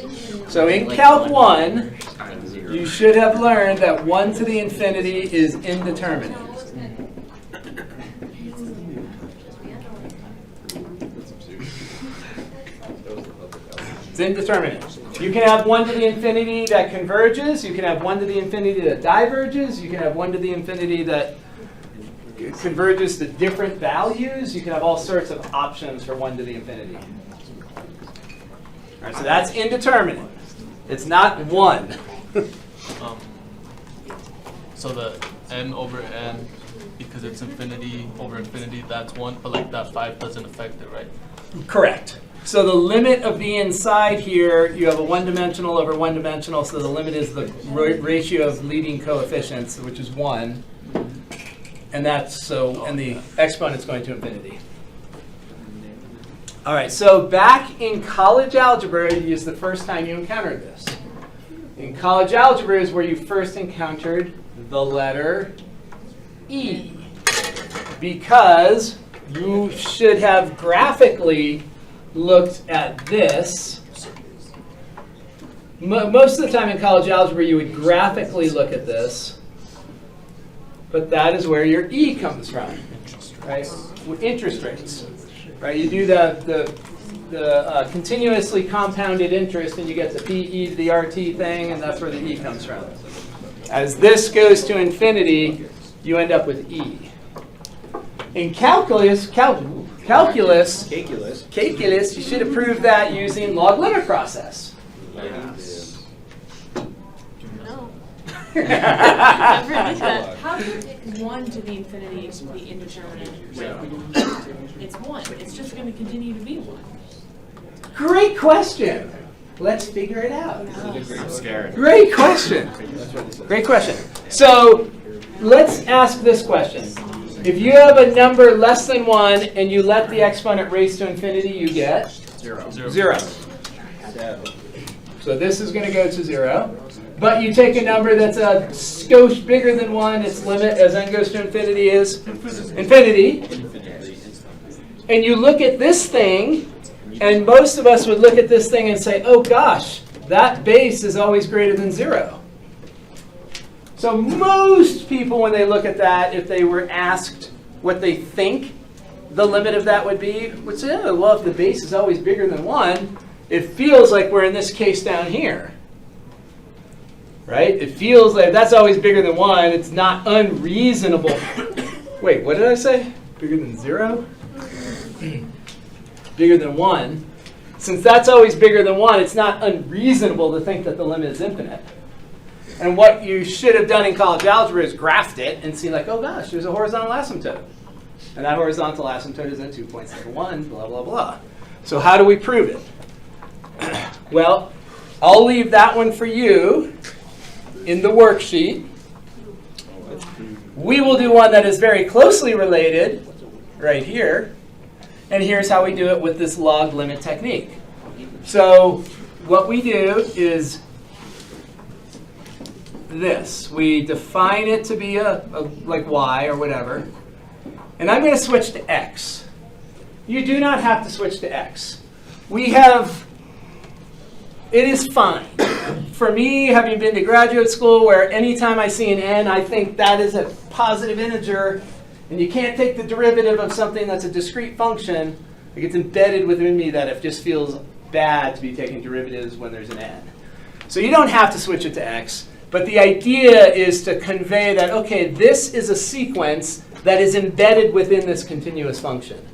So in Calc 1, Kind of zero. you should have learned that 1 to the infinity is indeterminate. It's indeterminate. You can have 1 to the infinity that converges. You can have 1 to the infinity that diverges. You can have 1 to the infinity that converges to different values. You can have all sorts of options for 1 to the infinity. All right, so that's indeterminate. It's not 1. So the n over n, because it's infinity over infinity, that's 1. But like that 5 doesn't affect it, right? Correct. So the limit of the inside here, you have a one-dimensional over one-dimensional, so the limit is the ratio of leading coefficients, which is 1. And that's so, and the exponent's going to infinity. All right, so back in college algebra is the first time you encountered this. In college algebra is where you first encountered the letter E. Because you should have graphically looked at this. Most of the time in college algebra, you would graphically look at this. But that is where your E comes from, right? With interest rates, right? You do the continuously compounded interest, and you get the PE to the RT thing, and that's where the E comes from. As this goes to infinity, you end up with E. In calculus, you should have proved that using log limit process. Yes. No. Never did that. How could 1 to the infinity be indeterminate? It's 1. It's just going to continue to be 1. Great question. Let's figure it out. I'm scared. Great question. Great question. So let's ask this question. If you have a number less than 1 and you let the exponent raise to infinity, you get 0. 0. So this is going to go to 0. But you take a number that's a skosh bigger than 1, its limit as n goes to infinity is infinity. And you look at this thing, and most of us would look at this thing and say, oh gosh, that base is always greater than 0. So most people, when they look at that, if they were asked what they think the limit of that would be, would say, oh, well, if the base is always bigger than 1, it feels like we're in this case down here. Right? It feels like that's always bigger than 1. It's not unreasonable. Wait, what did I say? Bigger than 0? Bigger than 1. Since that's always bigger than 1, it's not unreasonable to think that the limit is infinite. And what you should have done in college algebra is graphed it and see like, oh gosh, there's a horizontal asymptote. And that horizontal asymptote is at 2.71, blah, blah, blah. So how do we prove it? Well, I'll leave that one for you in the worksheet. We will do one that is very closely related right here. And here's how we do it with this log limit technique. So what we do is this. We define it to be like y or whatever. And I'm going to switch to x. You do not have to switch to x. It is fine. For me, having been to graduate school where anytime I see an n, I think that is a positive integer, and you can't take the derivative of something that's a discrete function, it gets embedded within me that it just feels bad to be taking derivatives when there's an n. So you don't have to switch it to x, but the idea is to convey that, okay, this is a sequence that is embedded within this continuous function.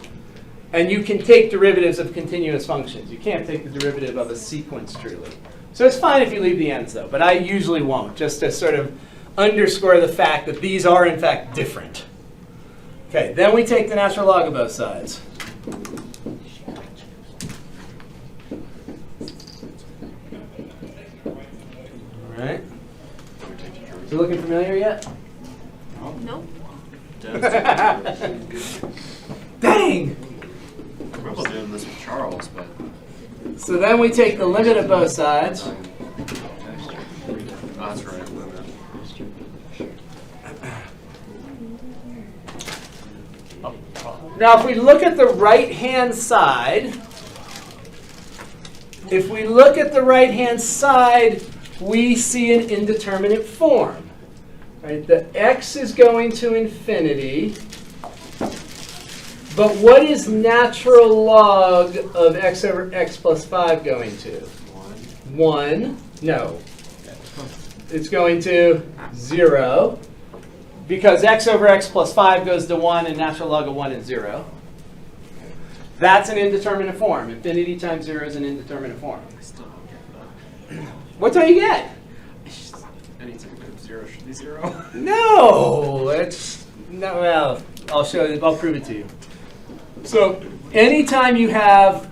And you can take derivatives of continuous functions. You can't take the derivative of a sequence truly. So it's fine if you leave the n's though, but I usually won't, just to sort of underscore the fact that these are in fact different. Okay, then we take the natural log of both sides. All right. You looking familiar yet? Nope. Dang! I was doing this with Charles, but So then we take the limit of both sides. that's right. Limit. Now, if we look at the right-hand side, we see an indeterminate form. Right? The x is going to infinity. But what is natural log of x over x plus 5 going to? 1. No. It's going to 0. Because x over x plus 5 goes to 1, and natural log of 1 is 0. That's an indeterminate form. Infinity times 0 is an indeterminate form. I still don't get that. What do you get? Anything with 0 should be 0. No, it's no. Well, I'll show you. I'll prove it to you. So anytime you have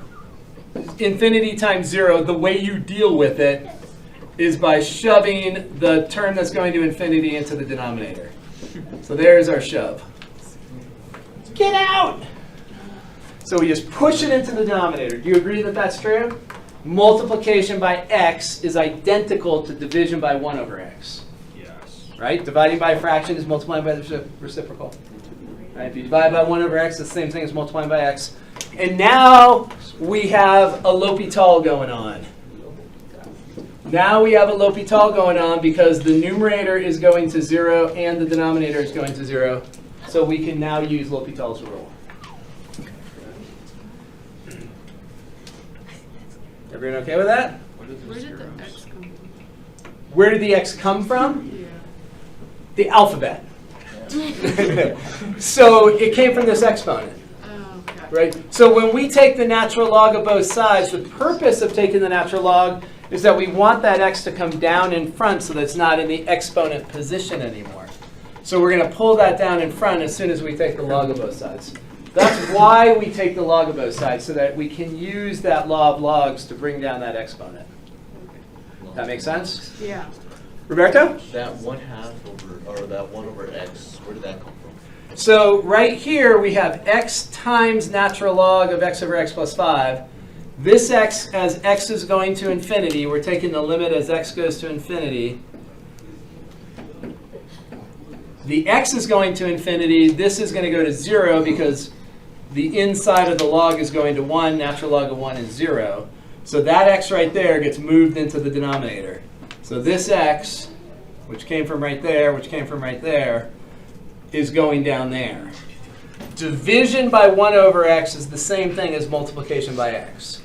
infinity times 0, the way you deal with it is by shoving the term that's going to infinity into the denominator. So there's our shove. Get out! So we just push it into the denominator. Do you agree that that's true? Multiplication by x is identical to division by 1 over x. Yes. Right? Dividing by a fraction is multiplying by the reciprocal. Right? If you divide by 1 over x, it's the same thing as multiplying by x. And now we have a L'Hopital going on. Now we have a L'Hopital going on because the numerator is going to 0 and the denominator is going to 0. So we can now use L'Hopital's rule. Everyone okay with that? Where did the x come from? Where did the x come from? The alphabet. So it came from this exponent. Oh, okay. Right? So when we take the natural log of both sides, the purpose of taking the natural log is that we want that x to come down in front so that it's not in the exponent position anymore. So we're going to pull that down in front as soon as we take the log of both sides. That's why we take the log of both sides, so that we can use that law of logs to bring down that exponent. That makes sense? Yeah. Roberto? That 1/2 over, or that 1 over x, where did that come from? So right here we have x times natural log of x over x plus 5. This x, as x is going to infinity, we're taking the limit as x goes to infinity. The x is going to infinity. This is going to go to 0 because the inside of the log is going to 1. Natural log of 1 is 0. So that x right there gets moved into the denominator. So this x, which came from right there, which came from right there, is going down there. Division by 1 over x is the same thing as multiplication by x.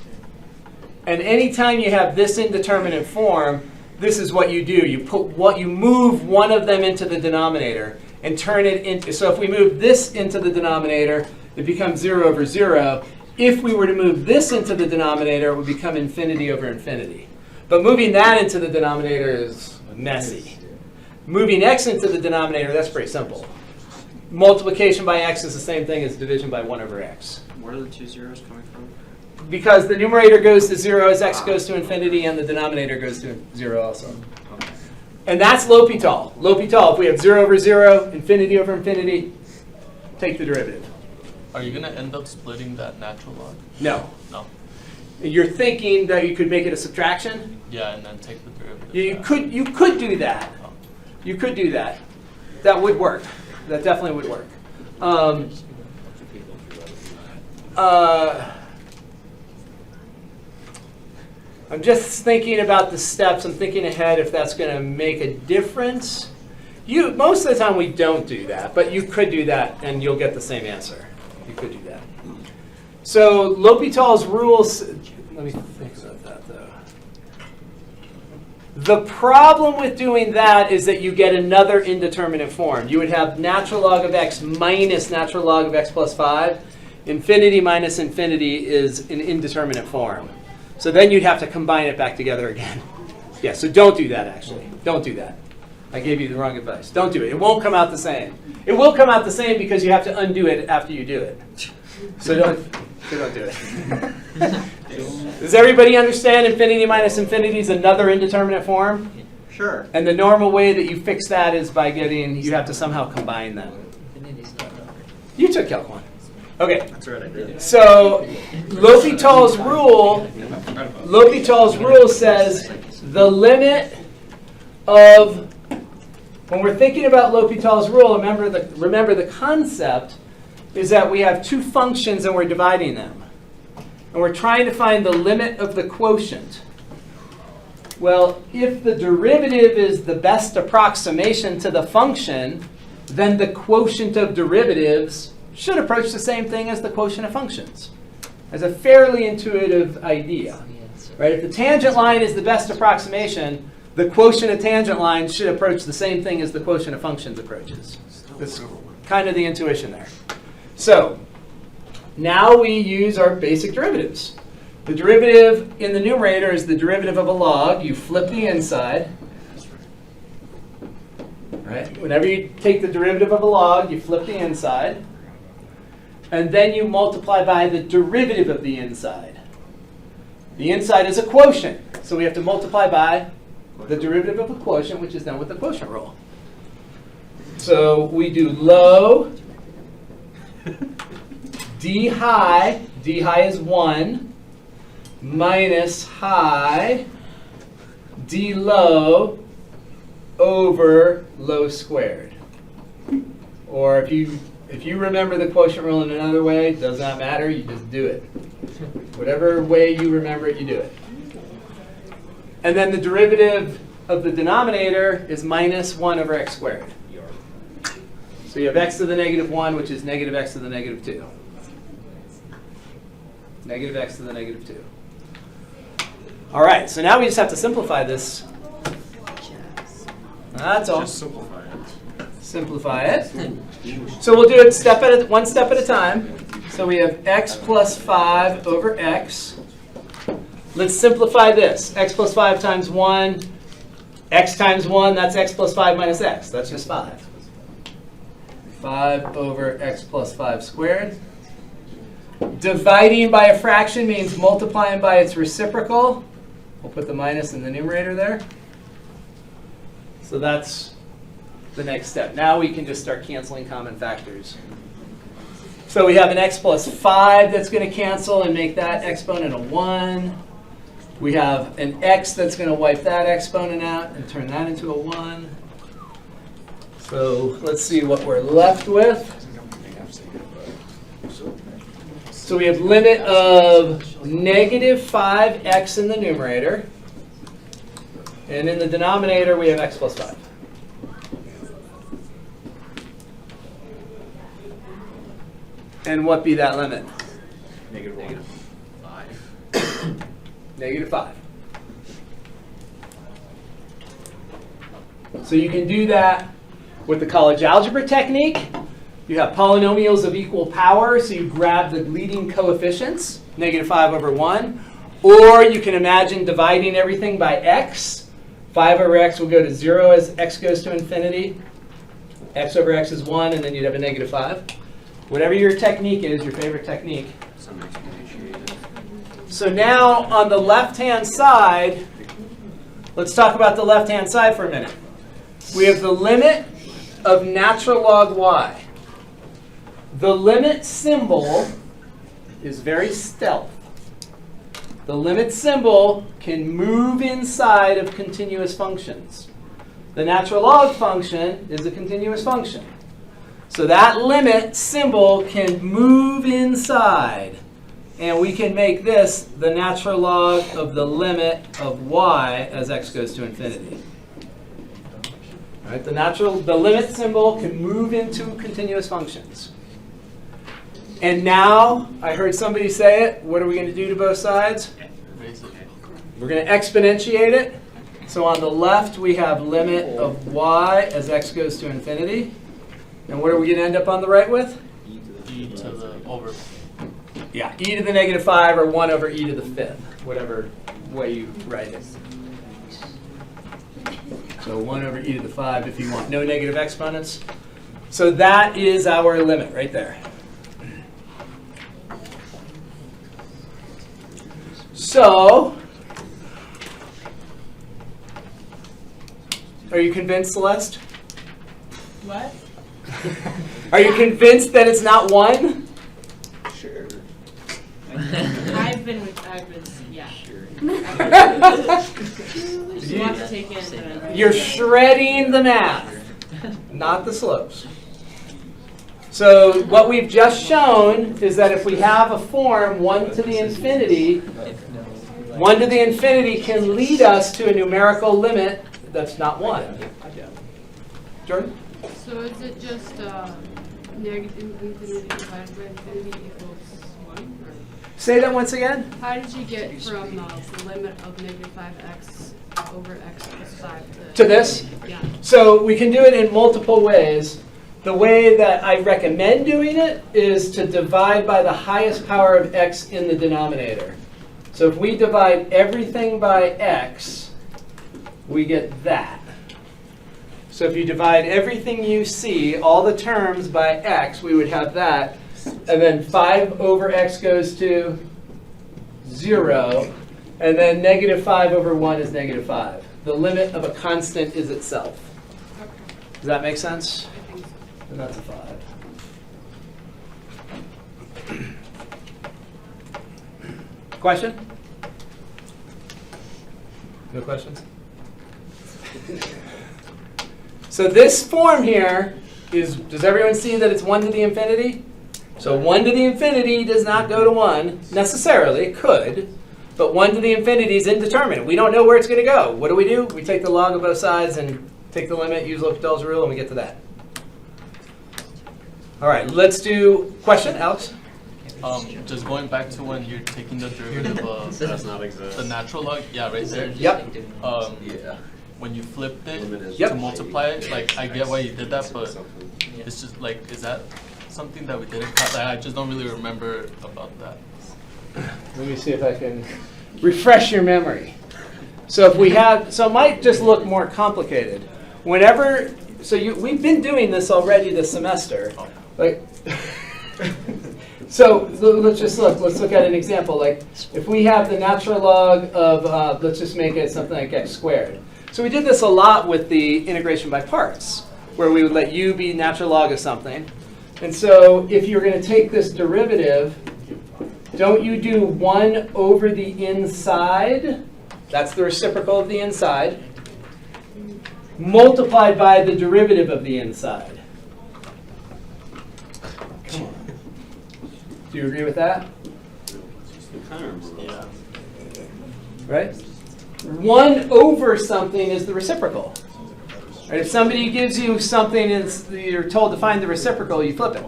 And anytime you have this indeterminate form, this is what you do. You move one of them into the denominator and turn it into, so if we move this into the denominator, it becomes 0 over 0. If we were to move this into the denominator, it would become infinity over infinity. But moving that into the denominator is messy. Moving x into the denominator, that's pretty simple. Multiplication by x is the same thing as division by 1 over x. Where are the 2 zeros coming from? Because the numerator goes to 0 as x goes to infinity, and the denominator goes to 0 also. And that's L'Hopital. L'Hopital, if we have 0 over 0, infinity over infinity, take the derivative. Are you going to end up splitting that natural log? No. No. You're thinking that you could make it a subtraction? Yeah, and then take the derivative. You could do that. Oh. You could do that. That would work. That definitely would work. I'm just thinking about the steps. I'm thinking ahead if that's going to make a difference. Most of the time we don't do that, but you could do that and you'll get the same answer. You could do that. So L'Hopital's rules, let me think about that though. The problem with doing that is that you get another indeterminate form. You would have natural log of x minus natural log of x plus 5. Infinity minus infinity is an indeterminate form. So then you'd have to combine it back together again. Yeah, so don't do that actually. Don't do that. I gave you the wrong advice. Don't do it. It won't come out the same. It will come out the same because you have to undo it after you do it. So don't do it. Does everybody understand infinity minus infinity is another indeterminate form? Sure. And the normal way that you fix that is by you have to somehow combine them. You took Calc 1. Okay. That's right, I did. So L'Hopital's rule says the limit of, when we're thinking about L'Hopital's rule, remember the concept is that we have two functions and we're dividing them. And we're trying to find the limit of the quotient. Well, if the derivative is the best approximation to the function, then the quotient of derivatives should approach the same thing as the quotient of functions. As a fairly intuitive idea. Right? If the tangent line is the best approximation, the quotient of tangent lines should approach the same thing as the quotient of functions approaches. That's kind of the intuition there. So now we use our basic derivatives. The derivative in the numerator is the derivative of a log. You flip the inside. Right? Whenever you take the derivative of a log, you flip the inside. And then you multiply by the derivative of the inside. The inside is a quotient. So we have to multiply by the derivative of a quotient, which is done with the quotient rule. So we do low d high is 1, minus high d low over low squared. Or if you remember the quotient rule in another way, it does not matter, you just do it. Whatever way you remember it, you do it. And then the derivative of the denominator is minus 1 over x squared. So you have x to the negative 1, which is negative x to the negative 2. Negative x to the negative 2. All right, so now we just have to simplify this. That's all. Just simplify it. Simplify it. So we'll do it one step at a time. So we have x plus 5 over x. Let's simplify this. X plus 5 times 1. X times 1, that's x plus 5 minus x. That's just 5. 5 over x plus 5 squared. Dividing by a fraction means multiplying by its reciprocal. We'll put the minus in the numerator there. So that's the next step. Now we can just start canceling common factors. So we have an x plus 5 that's going to cancel and make that exponent a 1. We have an x that's going to wipe that exponent out and turn that into a 1. So let's see what we're left with. So we have limit of negative 5x in the numerator. And in the denominator, we have x plus 5. And what be that limit? Negative 5. Negative 5. So you can do that with the college algebra technique. You have polynomials of equal power, so you grab the leading coefficients, negative 5 over 1. Or you can imagine dividing everything by x. 5 over x will go to 0 as x goes to infinity. X over x is 1, and then you'd have a negative 5. Whatever your technique is, your favorite technique. Some exponentiated. So now on the left-hand side, let's talk about the left-hand side for a minute. We have the limit of natural log y. The limit symbol is very stealth. The limit symbol can move inside of continuous functions. The natural log function is a continuous function. So that limit symbol can move inside. And we can make this the natural log of the limit of y as x goes to infinity. All right, the limit symbol can move into continuous functions. And now, I heard somebody say it, what are we going to do to both sides? Raise it. We're going to exponentiate it. So on the left, we have limit of y as x goes to infinity. And what are we going to end up on the right with? E to the over. Yeah, e to the negative 5 or 1 over e to the 5th, whatever way you write it. So 1 over e to the 5 if you want no negative exponents. So that is our limit right there. So, are you convinced, Celeste? What? Are you convinced that it's not 1? Sure. I've been, yeah. Sure. There's a lot to take in, but You're shredding the math, not the slopes. So what we've just shown is that if we have a form 1 to the infinity, 1 to the infinity can lead us to a numerical limit that's not 1. Jordan? So is it just negative infinity divided by infinity equals 1? Or Say that once again. how did you get from the limit of negative 5x over x plus 5 To this? Yeah. So we can do it in multiple ways. The way that I recommend doing it is to divide by the highest power of x in the denominator. So if we divide everything by x, we get that. So if you divide everything you see, all the terms by x, we would have that. And then 5 over x goes to 0. And then negative 5 over 1 is negative 5. The limit of a constant is itself. Does that make sense? I think so. And that's a 5. Question? No questions? So this form here is, does everyone see that it's 1 to the infinity? So 1 to the infinity does not go to 1 necessarily. It could. But 1 to the infinity is indeterminate. We don't know where it's going to go. What do? We take the log of both sides and take the limit, use L'Hopital's rule, and we get to that. All right, let's do question, Alex. Just going back to when you're taking the derivative of Does not exist. the natural log, yeah, right there. Yep. Yeah. When you flipped it Yep. to multiply it, like I get why you did that, but it's just like, is that something that we didn't cut? Like, I just don't really remember about that. Let me see if I can refresh your memory. So if we have, so it might just look more complicated. Whenever, so we've been doing this already this semester. Like, So let's just look. Let's look at an example. Like if we have the natural log of, let's just make it something like x squared. So we did this a lot with the integration by parts, where we would let u be natural log of something. And so if you're going to take this derivative, don't you do 1 over the inside? That's the reciprocal of the inside, multiplied by the derivative of the inside. Come on. Do you agree with that? Yeah. Right? 1 over something is the reciprocal. Right? If somebody gives you something and you're told to find the reciprocal, you flip it.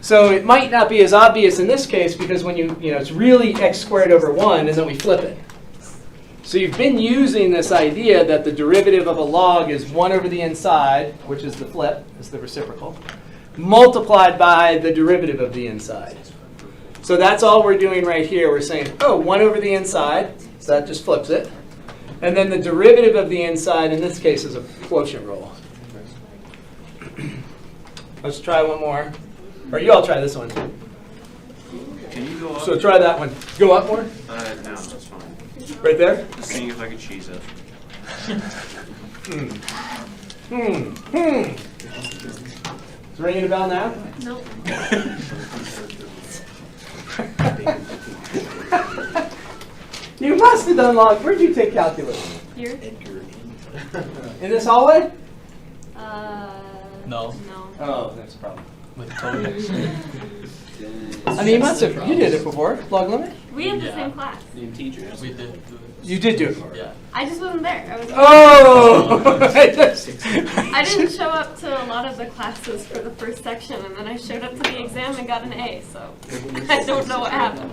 So it might not be as obvious in this case because when it's really x squared over 1 and then we flip it. So you've been using this idea that the derivative of a log is 1 over the inside, which is the flip, is the reciprocal, multiplied by the derivative of the inside. So that's all we're doing right here. We're saying, oh, 1 over the inside, so that just flips it. And then the derivative of the inside, in this case, is a quotient rule. Let's try one more. Or you all try this one. Can you go up? So try that one. Go up more? No, that's fine. Right there? Just seeing if I could cheese it. Is it ringing a bell now? Nope. You must have done log. Where'd you take calculus? Here? In this hallway? No. No. Oh, that's a problem. With code. I mean, you must have. You did it before. Log limit? We had the Yeah. same class. Name teachers. We did do it. You did do it. Yeah. I just wasn't there. Oh! I didn't show up to a lot of the classes for the first section, and then I showed up to the exam and got an A, so I don't know what happened.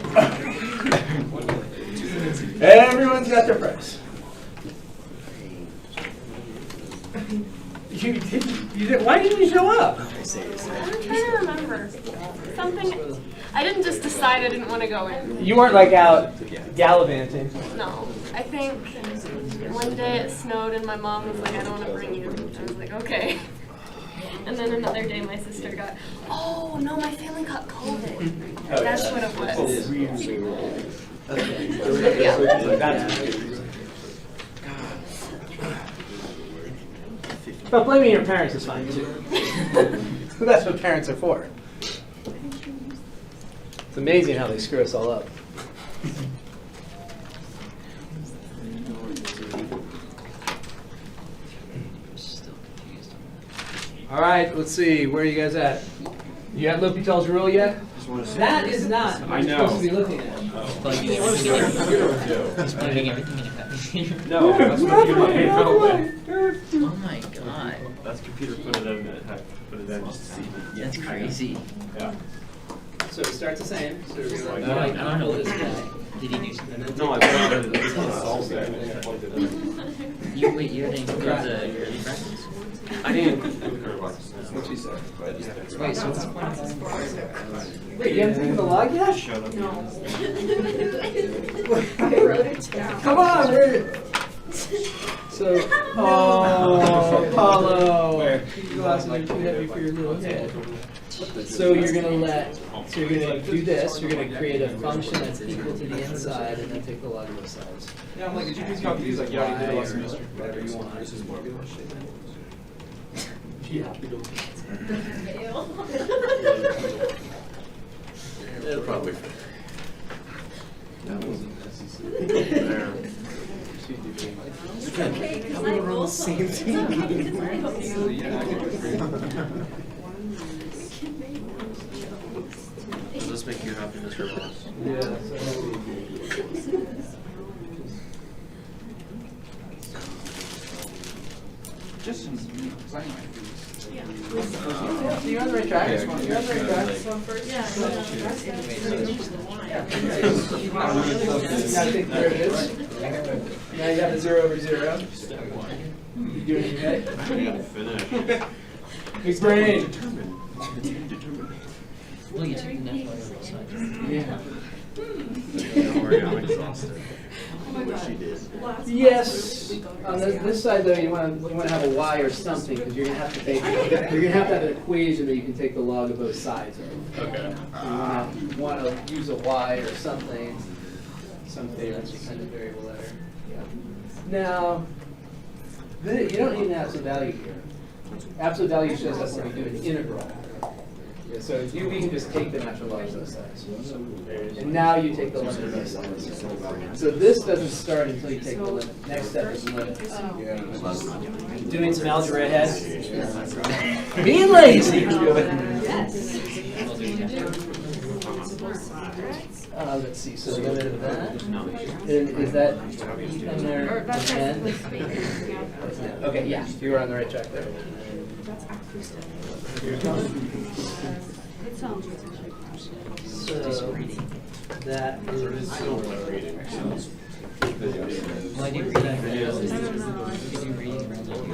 Everyone's got their price. You did, why didn't you show up? I'm trying to remember. Something, I didn't just decide I didn't want to go in. You weren't like out gallivanting. No. I think one day it snowed and my mom was like, I don't want to bring you. I was like, okay. And then another day my sister got, oh, no, my family got COVID. That's what it was. But blaming your parents is fine too. That's what parents are for. It's amazing how they screw us all up. All right, let's see. Where are you guys at? You have L'Hopital's rule yet? That is not what you're supposed to be looking at. He's putting everything in a copy. No, that's computer. Oh my god. That's computer put it in. Put it in just to see. That's crazy. Yeah. So it starts the same. So we're I gonna don't know this guy. Did he do something? No, I put it in. It solves it. You wait, you didn't go to curly brackets? I didn't. That's what she said. Wait, so what's the point? Wait, you haven't taken the log yet? Shut up. Come on, we're... So, oh, Apollo. Your glasses are too heavy for your little head. So you're gonna do this, you're gonna create a function that's equal to the inside and then take the log of those sides. Yeah, I'm like, did you please copy these? Like, yeah, you did it last semester. Whatever you want. This is more of a Yeah. It'll probably. That wasn't necessary. Okay, because I also, it's okay because I also. Does this make you happy, Mr. Ross? Yeah. Just some. You're on the right track. You're on the right track. Now think there it is. Now you got a 0 over 0. You doing okay? Finish. Big brain. Well, you took the net on the side. Yeah. Don't worry, I'm exhausted. Yes. On this side, though, you want to have a y or something because you're going to have to have an equation that you can take the log of both sides of. Okay. So you want to use a y or something, some favorite kind of variable letter. Now, you don't need an absolute value here. Absolute value shows up when we do an integral. Yeah, so we can just take the natural log of both sides. And now you take the limit of both sides. So this doesn't start until you take the limit. Next step is limit. Doing some algebra ahead. Being lazy. Let's see, so the limit of that, is that in there? Again? Okay, yeah, you were on the right track there. So that is. Why do you read that?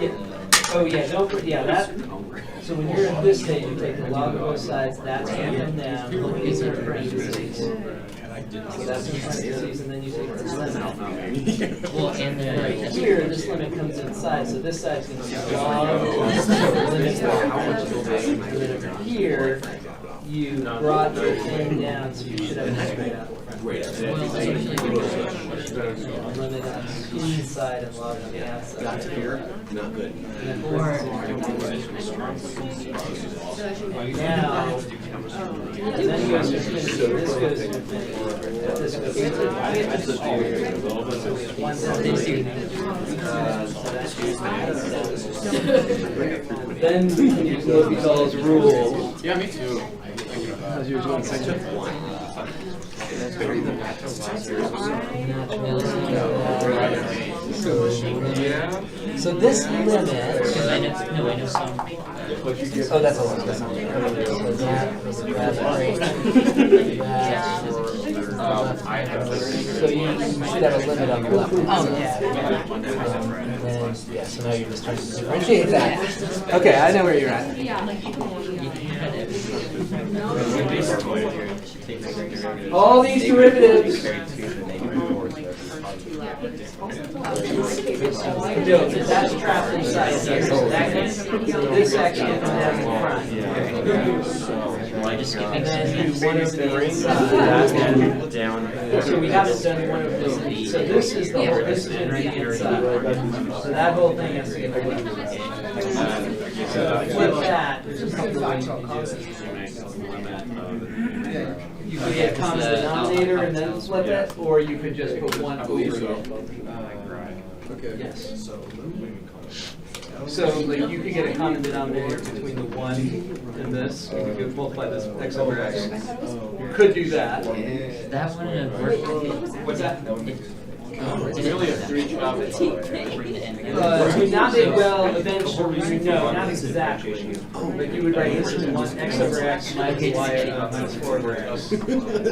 Yeah. Oh yeah, that. So when you're at this stage, you take the log of both sides. That's from them. These are parentheses. So that's in parentheses, and then you take the limit. Well, and Right then here, this limit comes inside, so this side's going to be log of the limit over here. You brought your thing down, so you should have an straight out front. Limit on the inside and log on the outside. Not good. And then this goes to infinity. This goes to infinity. This goes to infinity. Then we can use L'Hopital's rule. Yeah, me too. How's yours going? So this limit. because I know some. Oh, that's a lot. That's not so you should have a limit on the left. Oh, yeah. Yeah, so now you're just trying to differentiate that. Okay, I know where you're at. All these derivatives. That's trapped inside here. So this actually gets down in front. And then you one of the Down. so we haven't done one of those. So this is the whole, this is going to be inside. So that whole thing has to get flipped. So flip that. There's a couple of ways you can do it. You could get common denominator and then flip it, or you could just put one over it. Yes. So like you could get a common denominator between the 1 and this. You could multiply this x over x. You could do that. That wouldn't have worked. What's that? Really a three-job. Not well, eventually, no, not exactly. But you would write this as 1 x over x minus y minus 4 over x. So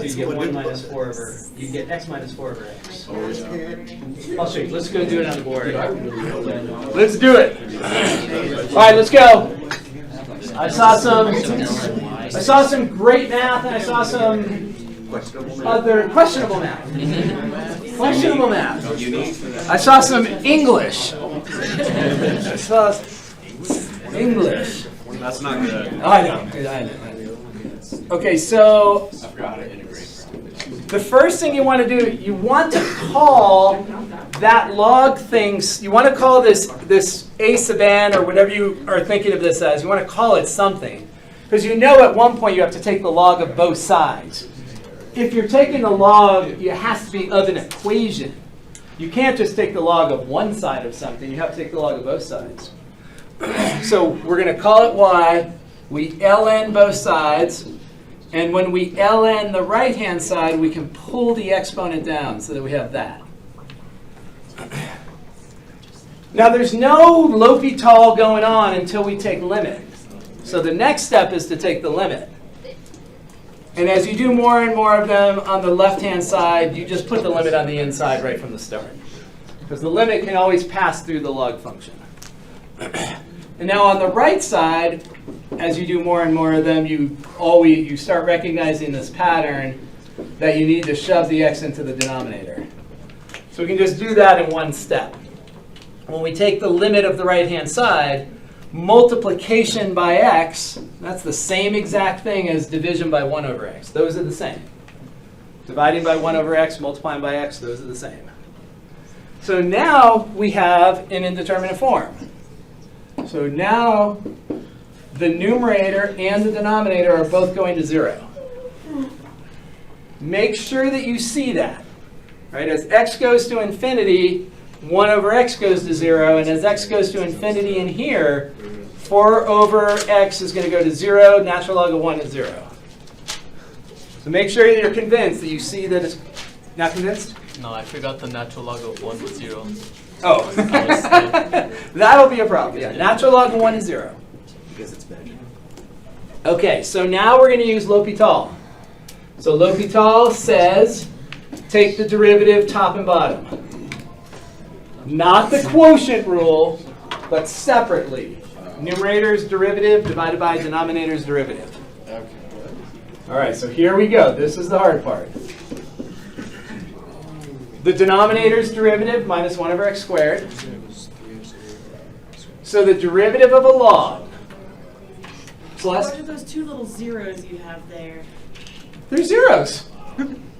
you get 1 minus 4 over, you get x minus 4 over x. I'll show you. Let's go do it on the board. Let's do it. All right, let's go. I saw some great math, and I saw some other questionable math. Questionable math. I saw some English. I saw English. That's not good. I know. Okay, so the first thing you want to do, you want to call that log thing, you want to call this a sub n, or whatever you are thinking of this as, you want to call it something. Because you know at one point you have to take the log of both sides. If you're taking the log, it has to be of an equation. You can't just take the log of one side of something. You have to take the log of both sides. So we're going to call it y. We ln both sides. And when we ln the right-hand side, we can pull the exponent down so that we have that. Now there's no L'Hopital going on until we take limit. So the next step is to take the limit. And as you do more and more of them on the left-hand side, you just put the limit on the inside right from the start. Because the limit can always pass through the log function. And now on the right side, as you do more and more of them, you start recognizing this pattern that you need to shove the x into the denominator. So we can just do that in one step. When we take the limit of the right-hand side, multiplication by x, that's the same exact thing as division by 1 over x. Those are the same. Dividing by 1 over x, multiplying by x, those are the same. So now we have an indeterminate form. So now the numerator and the denominator are both going to 0. Make sure that you see that. Right? As x goes to infinity, 1 over x goes to 0. And as x goes to infinity in here, 4 over x is going to go to 0. Natural log of 1 is 0. So make sure that you're convinced that you see that it's not convinced? No, I forgot the natural log of 1 was 0. Oh. That'll be a problem. Yeah, natural log of 1 is 0. Because it's magic. Okay, so now we're going to use L'Hopital. So L'Hopital says take the derivative top and bottom. Not the quotient rule, but separately. Numerator's derivative divided by denominator's derivative. All right, so here we go. This is the hard part. The denominator's derivative minus 1 over x squared. So the derivative of a log. What Celeste? are those two little zeros you have there? They're zeros.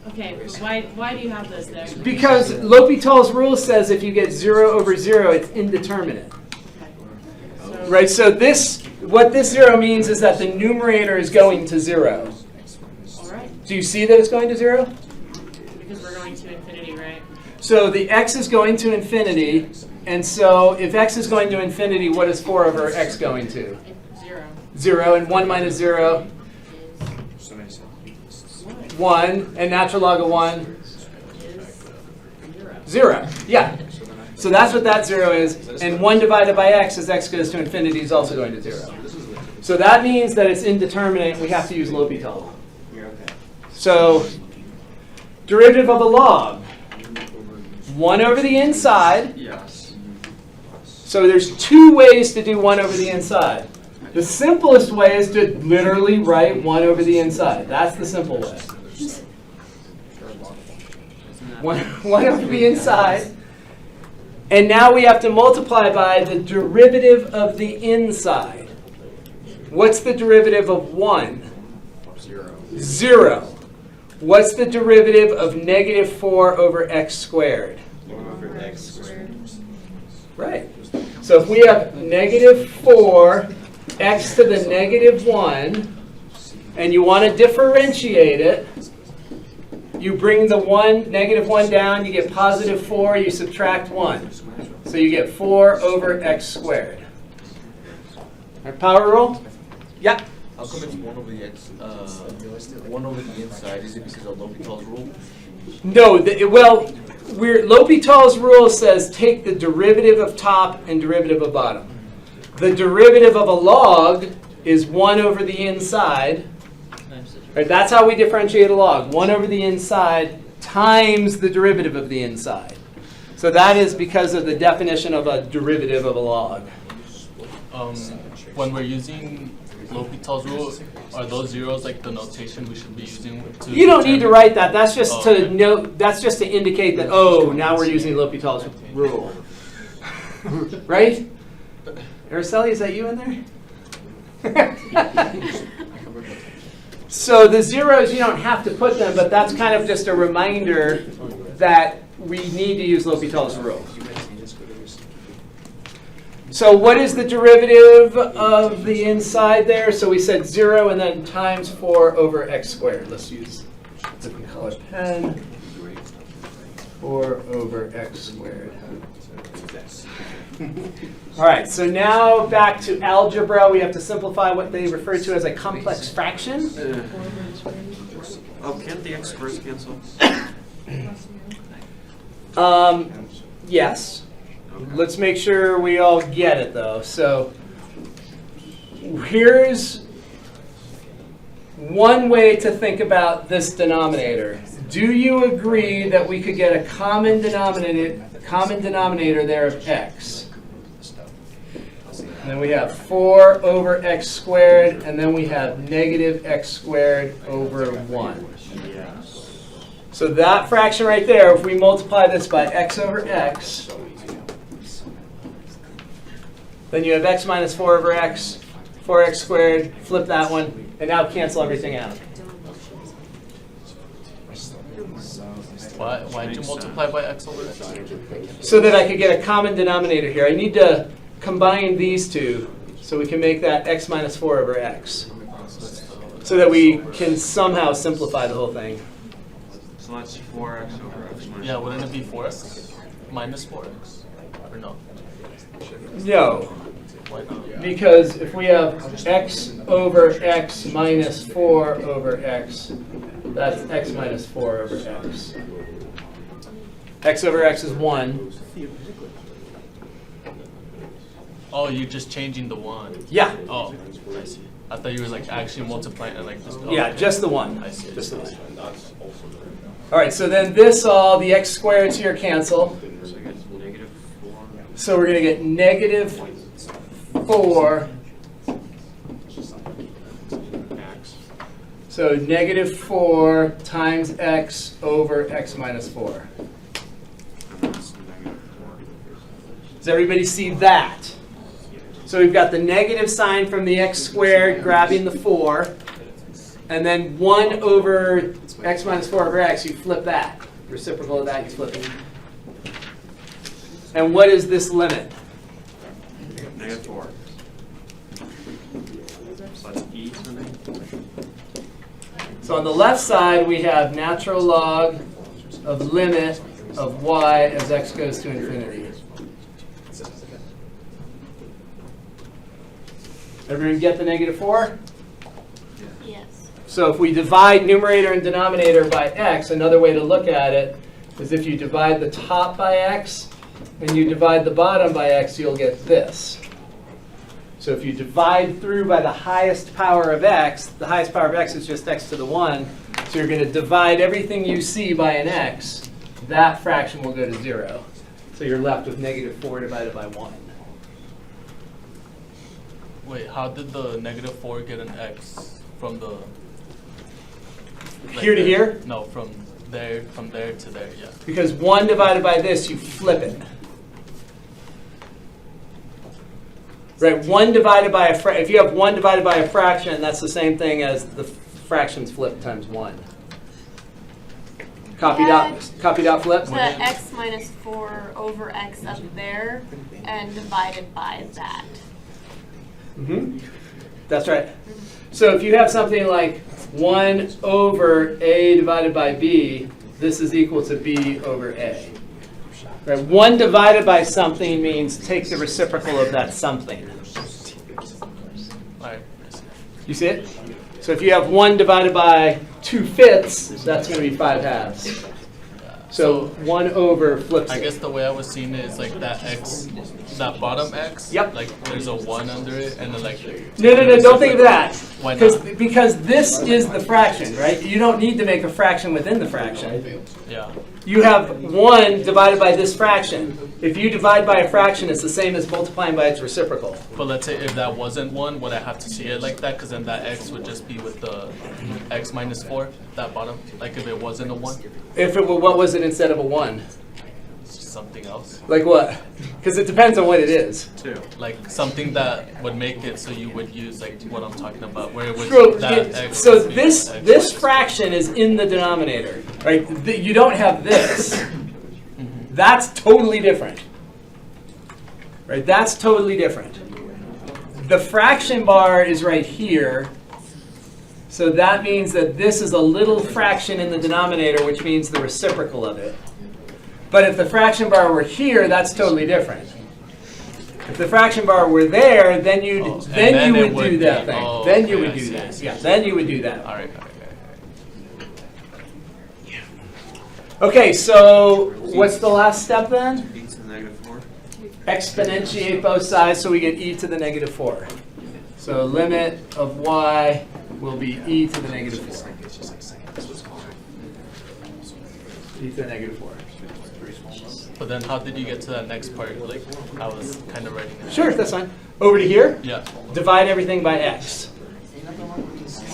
Okay, but why do you have those there? Because L'Hopital's rule says if you get 0 over 0, it's indeterminate. So, Right, so what this 0 means is that the numerator is going to 0. all right, Do you see that it's going to 0? because we're going to infinity, right? So the x is going to infinity, and so if x is going to infinity, what is 4 over x going to? 0. 0, and 1 minus 0, 1, and natural log of 1, Is 0. Yeah. So that's what that 0 is, and 1 divided by x as x goes to infinity is also going to 0. So that means that it's indeterminate, and we have to use L'Hopital. So derivative of a log, 1 over the inside. Yes. So there's 2 ways to do 1 over the inside. The simplest way is to literally write 1 over the inside. That's the simple way. 1 over the inside. And now we have to multiply by the derivative of the inside. What's the derivative of 1? 0. What's the derivative of negative 4 over x squared? 1 over x squared. Right. So if we have negative 4 x to the negative 1, and you want to differentiate it, you bring the negative 1 down, you get positive 4, you subtract 1. So you get 4 over x squared. Our power rule? Yeah. How come it's 1 over the x, 1 over the inside? Is it because of L'Hopital's rule? No, L'Hopital's rule says take the derivative of top and derivative of bottom. The derivative of a log is 1 over the inside. Right, that's how we differentiate a log. 1 over the inside times the derivative of the inside. So that is because of the definition of a derivative of a log. When we're using L'Hopital's rule, are those zeros like the notation we should be using to You don't need to determine- write that. That's just Oh, to okay. note. That's just to indicate that, oh, now we're using L'Hopital's rule. Right? Araceli, is that you in there? So the zeros, you don't have to put them, but that's kind of just a reminder that we need to use L'Hopital's rule. So what is the derivative of the inside there? So we said 0 and then times 4 over x squared. Let's use a different color pen. 4 over x squared. All right, so now back to algebra. We have to simplify what they refer to as a complex fraction. Oh, can't the x squares cancel? Yes. Let's make sure we all get it, though. So here's one way to think about this denominator. Do you agree that we could get a common denominator there of x? And then we have 4 over x squared, and then we have negative x squared over 1. So that fraction right there, if we multiply this by x over x, then you have x minus 4 over x, 4x squared, flip that one, and now cancel everything out. Why did you multiply by x over x? So that I could get a common denominator here. I need to combine these two so we can make that x minus 4 over x. So that we can somehow simplify the whole thing. So that's 4x over x minus. Yeah, wouldn't it be 4x minus 4x? Or no? No, Why not? because if we have x over x minus 4 over x, that's x minus 4 over x. X over x is 1. Oh, you're just changing the 1. Yeah. Oh, I see. I thought you were like actually multiplying it like this. Oh, Yeah, okay. just the 1. I see. Just the 1. All right, so then this all, the x squareds here cancel. So I get negative 4. So we're going to get negative 4. X. So negative 4 times x over x minus 4. And that's negative 4. Does everybody see that? So we've got the negative sign from the x squared grabbing the 4. And then 1 over x minus 4 over x, you flip that. Reciprocal of that, you flip it. And what is this limit? Negative 4. So that's e to the negative 4. So on the left side, we have natural log of limit of y as x goes to infinity. Everyone get the negative 4? Yes. So if we divide numerator and denominator by x, another way to look at it is if you divide the top by x and you divide the bottom by x, you'll get this. So if you divide through by the highest power of x, the highest power of x is just x to the 1. So you're going to divide everything you see by an x. That fraction will go to 0. So you're left with negative 4 divided by 1. Wait, how did the negative 4 get an x from the... Here to here? No, from there to there, yeah. Because 1 divided by this, you flip it. Right, 1 divided by if you have 1 divided by a fraction, that's the same thing as the fractions flipped times 1. Copy dot flip. The x minus 4 over x up there and divided by that. That's right. So if you have something like 1 over a divided by b, this is equal to b over a. Right? 1 divided by something means take the reciprocal of that something. Alright. You see it? So if you have 1 divided by 2/5, that's going to be 5/2. So 1 over flips I it. guess the way I was seeing it is like that x, that bottom x. Yep. Like there's a 1 under it, and then like. No, don't think of that. Why not? Because this is the fraction, right? You don't need to make a fraction within the fraction. Yeah. You have 1 divided by this fraction. If you divide by a fraction, it's the same as multiplying by its reciprocal. But let's say if that wasn't 1, would I have to see it like that? Because then that x would just be with the x minus 4, that bottom. Like if it wasn't a 1, If it were, what was it instead of a 1? it's just something else. Like what? Because it depends on what it is. 2. Like something that would make it so you would use like what I'm talking about, where it would So this fraction is in the denominator, right? You don't have this. That's totally different. Right? That's totally different. The fraction bar is right here. So that means that this is a little fraction in the denominator, which means the reciprocal of it. But if the fraction bar were here, that's totally different. If the fraction bar were there, then you Oh, would then it would do that be- thing. oh, Then you okay, would I do see, I that. see, Yeah, I see. then you would do that. All right. Okay, so what's the last step then? E to the negative 4. Exponentiate both sides so we get e to the negative 4. So limit of y will be e to the negative 4. E to the negative 4. But then how did you get to that next part? Like I was kind of writing it. Sure, that's fine. Over to here, Yeah. divide everything by x.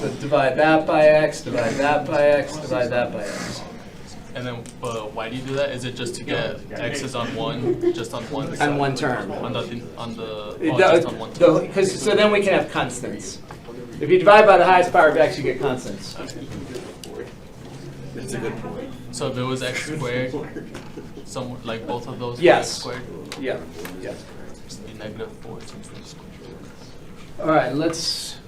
So divide that by x, divide that by x, divide that by x. And then, why do you do that? Is it just to get x's on one, just on one side? On one term. Just on one term. So then we can have constants. If you divide by the highest power of x, you get constants. That's a good point. So if it was x squared, some like both of those Yes. were x squared, Yeah. Yeah. it'd be negative 4 something squared. All right, let's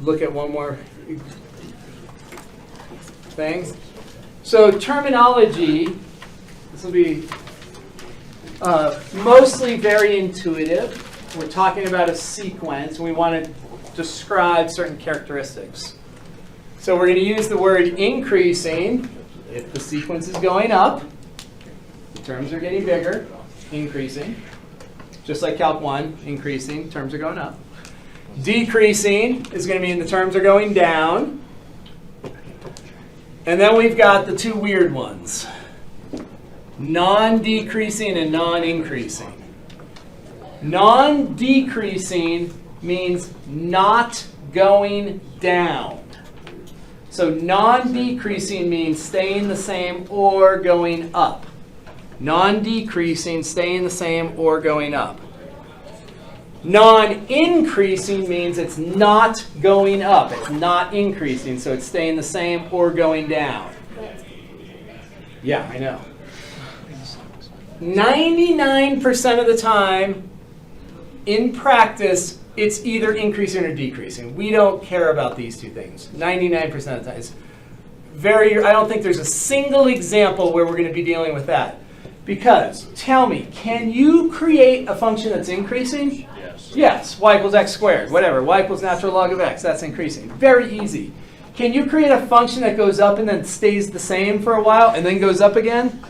look at one more thing. So terminology, this will be mostly very intuitive. We're talking about a sequence, and we want to describe certain characteristics. So we're going to use the word increasing if the sequence is going up. The terms are getting bigger, increasing. Just like Calc 1, increasing, terms are going up. Decreasing is going to mean the terms are going down. And then we've got the two weird ones, non-decreasing and non-increasing. Non-decreasing means not going down. So non-decreasing means staying the same or going up. Non-decreasing, staying the same or going up. Non-increasing means it's not going up. It's not increasing, so it's staying the same or going down. Yeah, I know. 99% of the time, in practice, it's either increasing or decreasing. We don't care about these two things. 99% of the time. It's I don't think there's a single example where we're going to be dealing with that. Because, tell me, can you create a function that's increasing? Yes, y equals x squared, whatever. Y equals natural log of x, that's increasing. Very easy. Can you create a function that goes up and then stays the same for a while and then goes up again?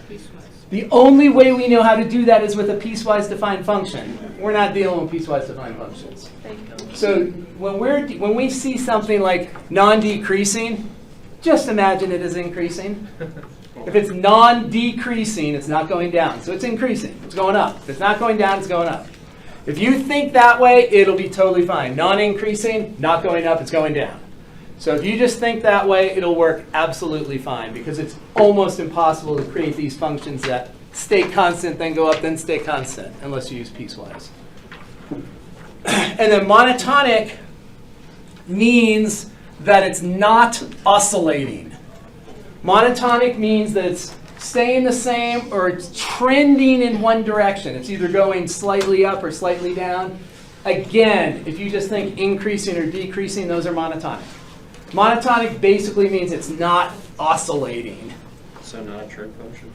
The only way we know how to do that is with a piecewise defined function. We're not dealing with piecewise defined functions. So when we see something like non-decreasing, just imagine it as increasing. If it's non-decreasing, it's not going down. So it's increasing. It's going up. If it's not going down, it's going up. If you think that way, it'll be totally fine. Non-increasing, not going up, it's going down. So if you just think that way, it'll work absolutely fine because it's almost impossible to create these functions that stay constant, then go up, then stay constant, unless you use piecewise. And then monotonic means that it's not oscillating. Monotonic means that it's staying the same or it's trending in one direction. It's either going slightly up or slightly down. Again, if you just think increasing or decreasing, those are monotonic. Monotonic basically means it's not oscillating. So not a trig function?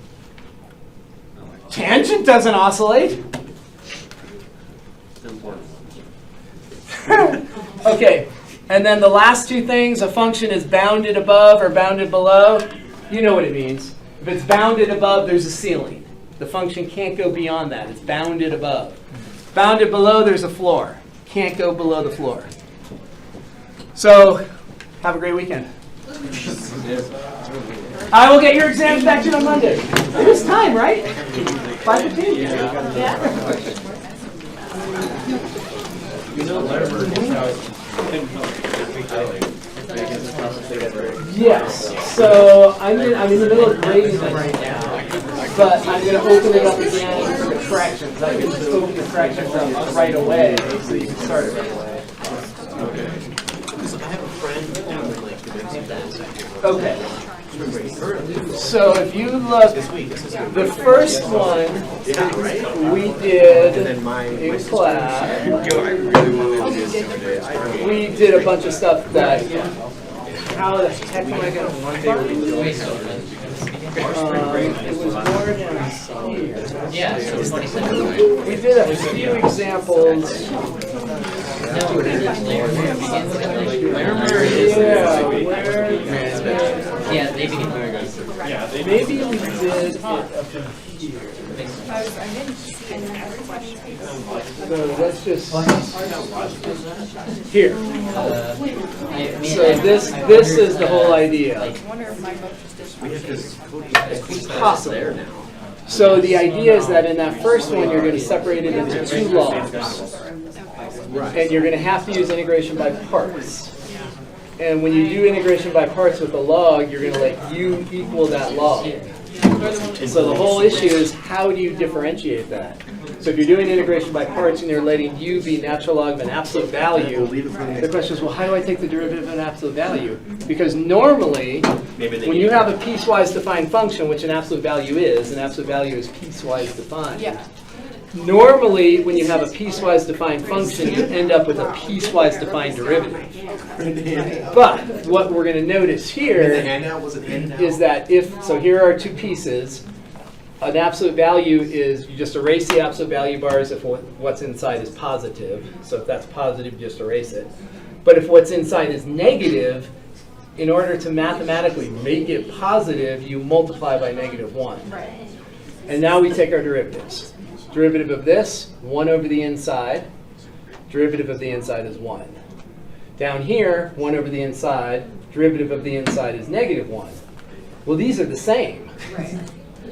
Tangent doesn't oscillate. It's important. Okay, and then the last two things, a function is bounded above or bounded below. You know what it means. If it's bounded above, there's a ceiling. The function can't go beyond that. It's bounded above. Bounded below, there's a floor. Can't go below the floor. So, have a great weekend. I will get your exams back to you on Monday. It is time, right? 5:15? Yes. So I'm in the middle of grading them right now, but I'm going to open it up again for the corrections. I can just open the corrections up right away, so you can start it right away. Okay. Because I have a friend who like commencing that. Okay. So if you look, the first one we did in class, we did a bunch of stuff that, how the heck am I going to find it was more down here. Yeah, so 27. We did a few examples. No, we did later. I remember. Yeah, they begin. Maybe we did it up here. So let's just here. So this is the whole idea. Possible. So the idea is that in that first one, you're going to separate it into two logs. And you're going to have to use integration by parts. And when you do integration by parts with a log, you're going to let u equal that log. So the whole issue is, how do you differentiate that? So if you're doing integration by parts and you're letting u be natural log of an absolute value, the question is, well, how do I take the derivative of an absolute value? Because normally, when you have a piecewise defined function, which an absolute value is piecewise defined. Yeah. Normally, when you have a piecewise defined function, you end up with a piecewise defined derivative. But what we're going to notice here is that so here are two pieces. An absolute value is, you just erase the absolute value bars if what's inside is positive. So if that's positive, you just erase it. But if what's inside is negative, in order to mathematically make it positive, you multiply by -1. Right. And now we take our derivatives. Derivative of this, 1 over the inside. Derivative of the inside is 1. Down here, 1 over the inside. Derivative of the inside is -1. Well, these are the same. Right.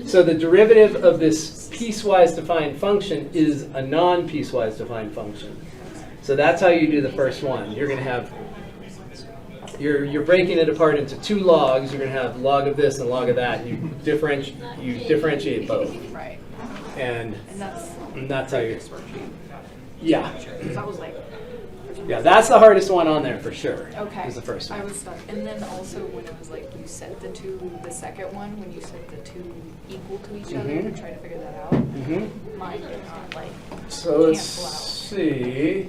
So the derivative of this piecewise defined function is a non-piecewise defined function. So that's how you do the first one. You're going to have, you're breaking it apart into two logs. You're going to have log of this and log of that. You differentiate both. Right. And And that's how you, yeah. that was like, Yeah, that's the hardest one on there for sure. Okay. Is the first one. I was stuck. And then also when it was like you set the second one, when you set the two equal to each other Mhm. and try to figure that out, mine did not like So let's see.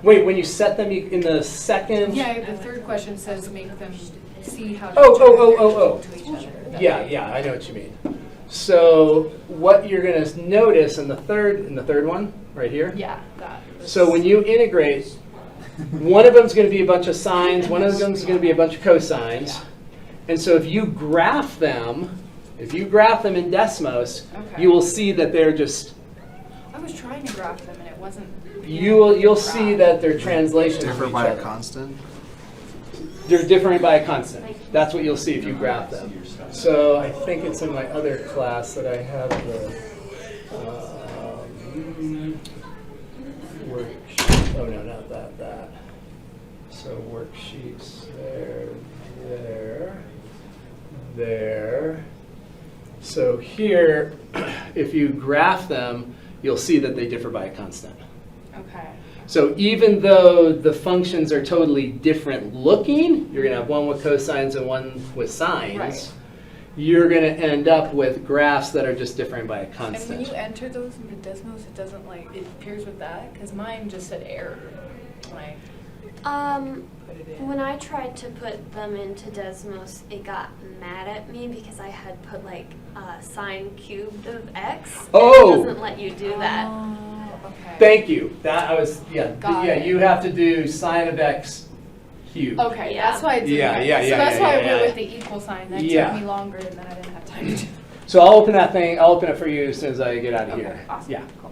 Wait, when you set them in the second. Yeah, the third question says make them see how to Oh. to each other. Yeah, I know what you mean. So what you're going to notice in the third one, right here. Yeah, that. So when you integrate, one of them is going to be a bunch of sines, one of them is going to be a bunch of cosines. And so if you graph them in Desmos, Okay. you will see that they're just, I was trying to graph them and it wasn't. you'll see that they're translations Differ of each by a other. constant? They're differing by a constant. That's what you'll see if you graph them. So I think it's in my other class that I have the worksheet. Oh no, not that. So worksheets there. So here, if you graph them, you'll see that they differ by a constant. Okay. So even though the functions are totally different looking, you're going to have one with cosines and one with sines, Right. you're going to end up with graphs that are just differing by a And constant. when you enter those into Desmos, it doesn't like, it appears with that? Because mine just said error when I put it in. When I tried to put them into Desmos, it got mad at me because I had put like sine cubed of x. Oh! It doesn't let you do that. Oh, okay. Thank you. Got it. You have to do sine of x cubed. Okay, Yeah. that's why I did Yeah, that. yeah, So yeah, that's yeah, why I yeah, went yeah. with the equal sign. That Yeah. took me longer and then I didn't have time to do. So I'll open that thing. I'll open it for you as soon as I get out of Okay, here. awesome. Yeah. Cool.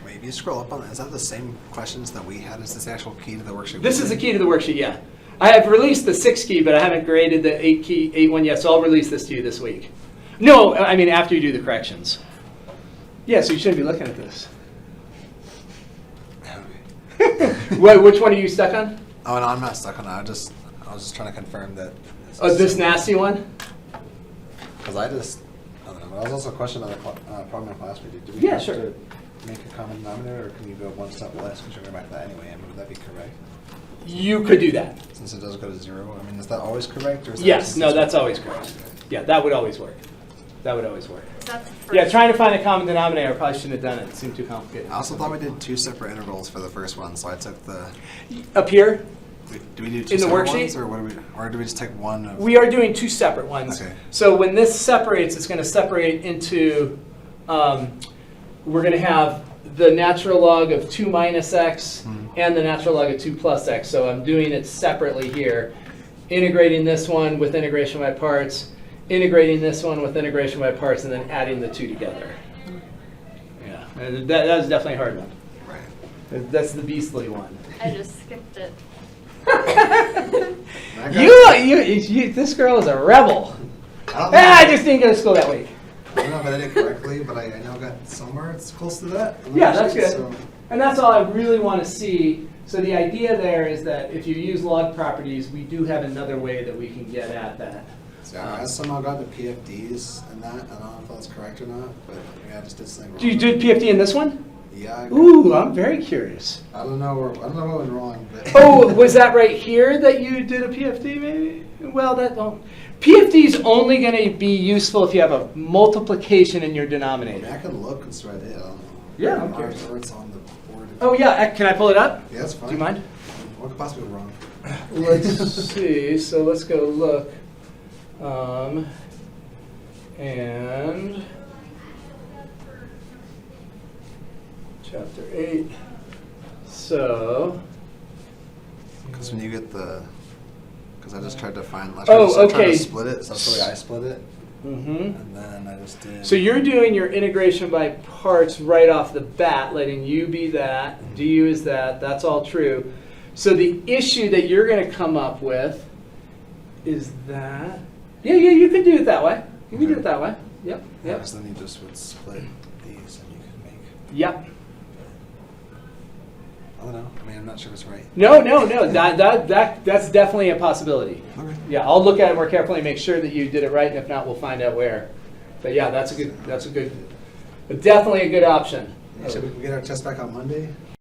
Wait, if you scroll up on that, is that the same questions that we had? Is this the actual key to the worksheet? This is the key to the worksheet, yeah. I have released the 6 key, but I haven't graded the 8 one yet, so I'll release this to you this week. No, I mean after you do the corrections. Yeah, so you shouldn't be looking at this. Which one are you stuck on? Oh, no, I'm not stuck on that. I was just trying to confirm that. Oh, this nasty one? Because I don't know. But I was also questioning on the problem in class we did. Do we Yeah, have sure. to make a common denominator, or can you go one step less because you're going back to that anyway? I mean, would that be correct? You could do that. Since it does go to 0, I mean, is that always correct? Or is that Yes, just- no, that's always correct. Yeah, that would always work. That would always work. That's the first Yeah, trying to find a common denominator, I probably shouldn't have done it. It seemed too complicated. I also thought we did 2 separate intervals for the first one, so I took the. Up here, Do we do 2 In the separate worksheet? ones, or do we just take one? Of, we are doing 2 separate ones. Okay. So when this separates, it's going to separate into, we're going to have the natural log of 2 minus x and the natural log of 2 plus x. So I'm doing it separately here. Integrating this one with integration by parts, integrating this one with integration by parts, and then adding the 2 together. Yeah, and that was definitely a hard one. Right. That's the beastly one. I just skipped it. This girl is a rebel. I don't know. I just didn't go to school that week. I don't know if I did it correctly, but I know I got somewhere it's close to that. Yeah, that's good. So, And that's all I really want to see So the idea there is that if you use log properties, we do have another way that we can get at that. So I somehow got the PFDs and that. I don't know if that's correct or not, but I just did something wrong. Do you do PFD in this one? Yeah. I got- Ooh, I'm very curious. I don't know what went wrong, but. Oh, was that right here that you did a PFD maybe? Well, that don't. PFD is only going to be useful if you have a multiplication in your I mean, denominator. I can look and see what I did. I don't know. Yeah, I'm Or curious. or it's on the board. Oh yeah, can I pull it up? Yeah, that's fine. Do you mind? What could possibly go wrong? Let's see. So let's go look. And chapter 8. So. Because when you get the, because I just tried to find. I Oh, tried okay. to split it. So that's the way I split it. Mm-hmm. And then I just did. So you're doing your integration by parts right off the bat, letting U be that, du is that. That's all true. So the issue that you're going to come up with is that. Yeah, you can do it that way. You can do it that way. Yep. Yeah, Yep. because then you just would split these and you could make. Yep. I don't know. I mean, I'm not sure if it's right. No. That's definitely a possibility. Okay. Yeah, I'll look at it more carefully and make sure that you did it right, and if not, we'll find out where. But yeah, definitely a good option. So we get our test back on Monday.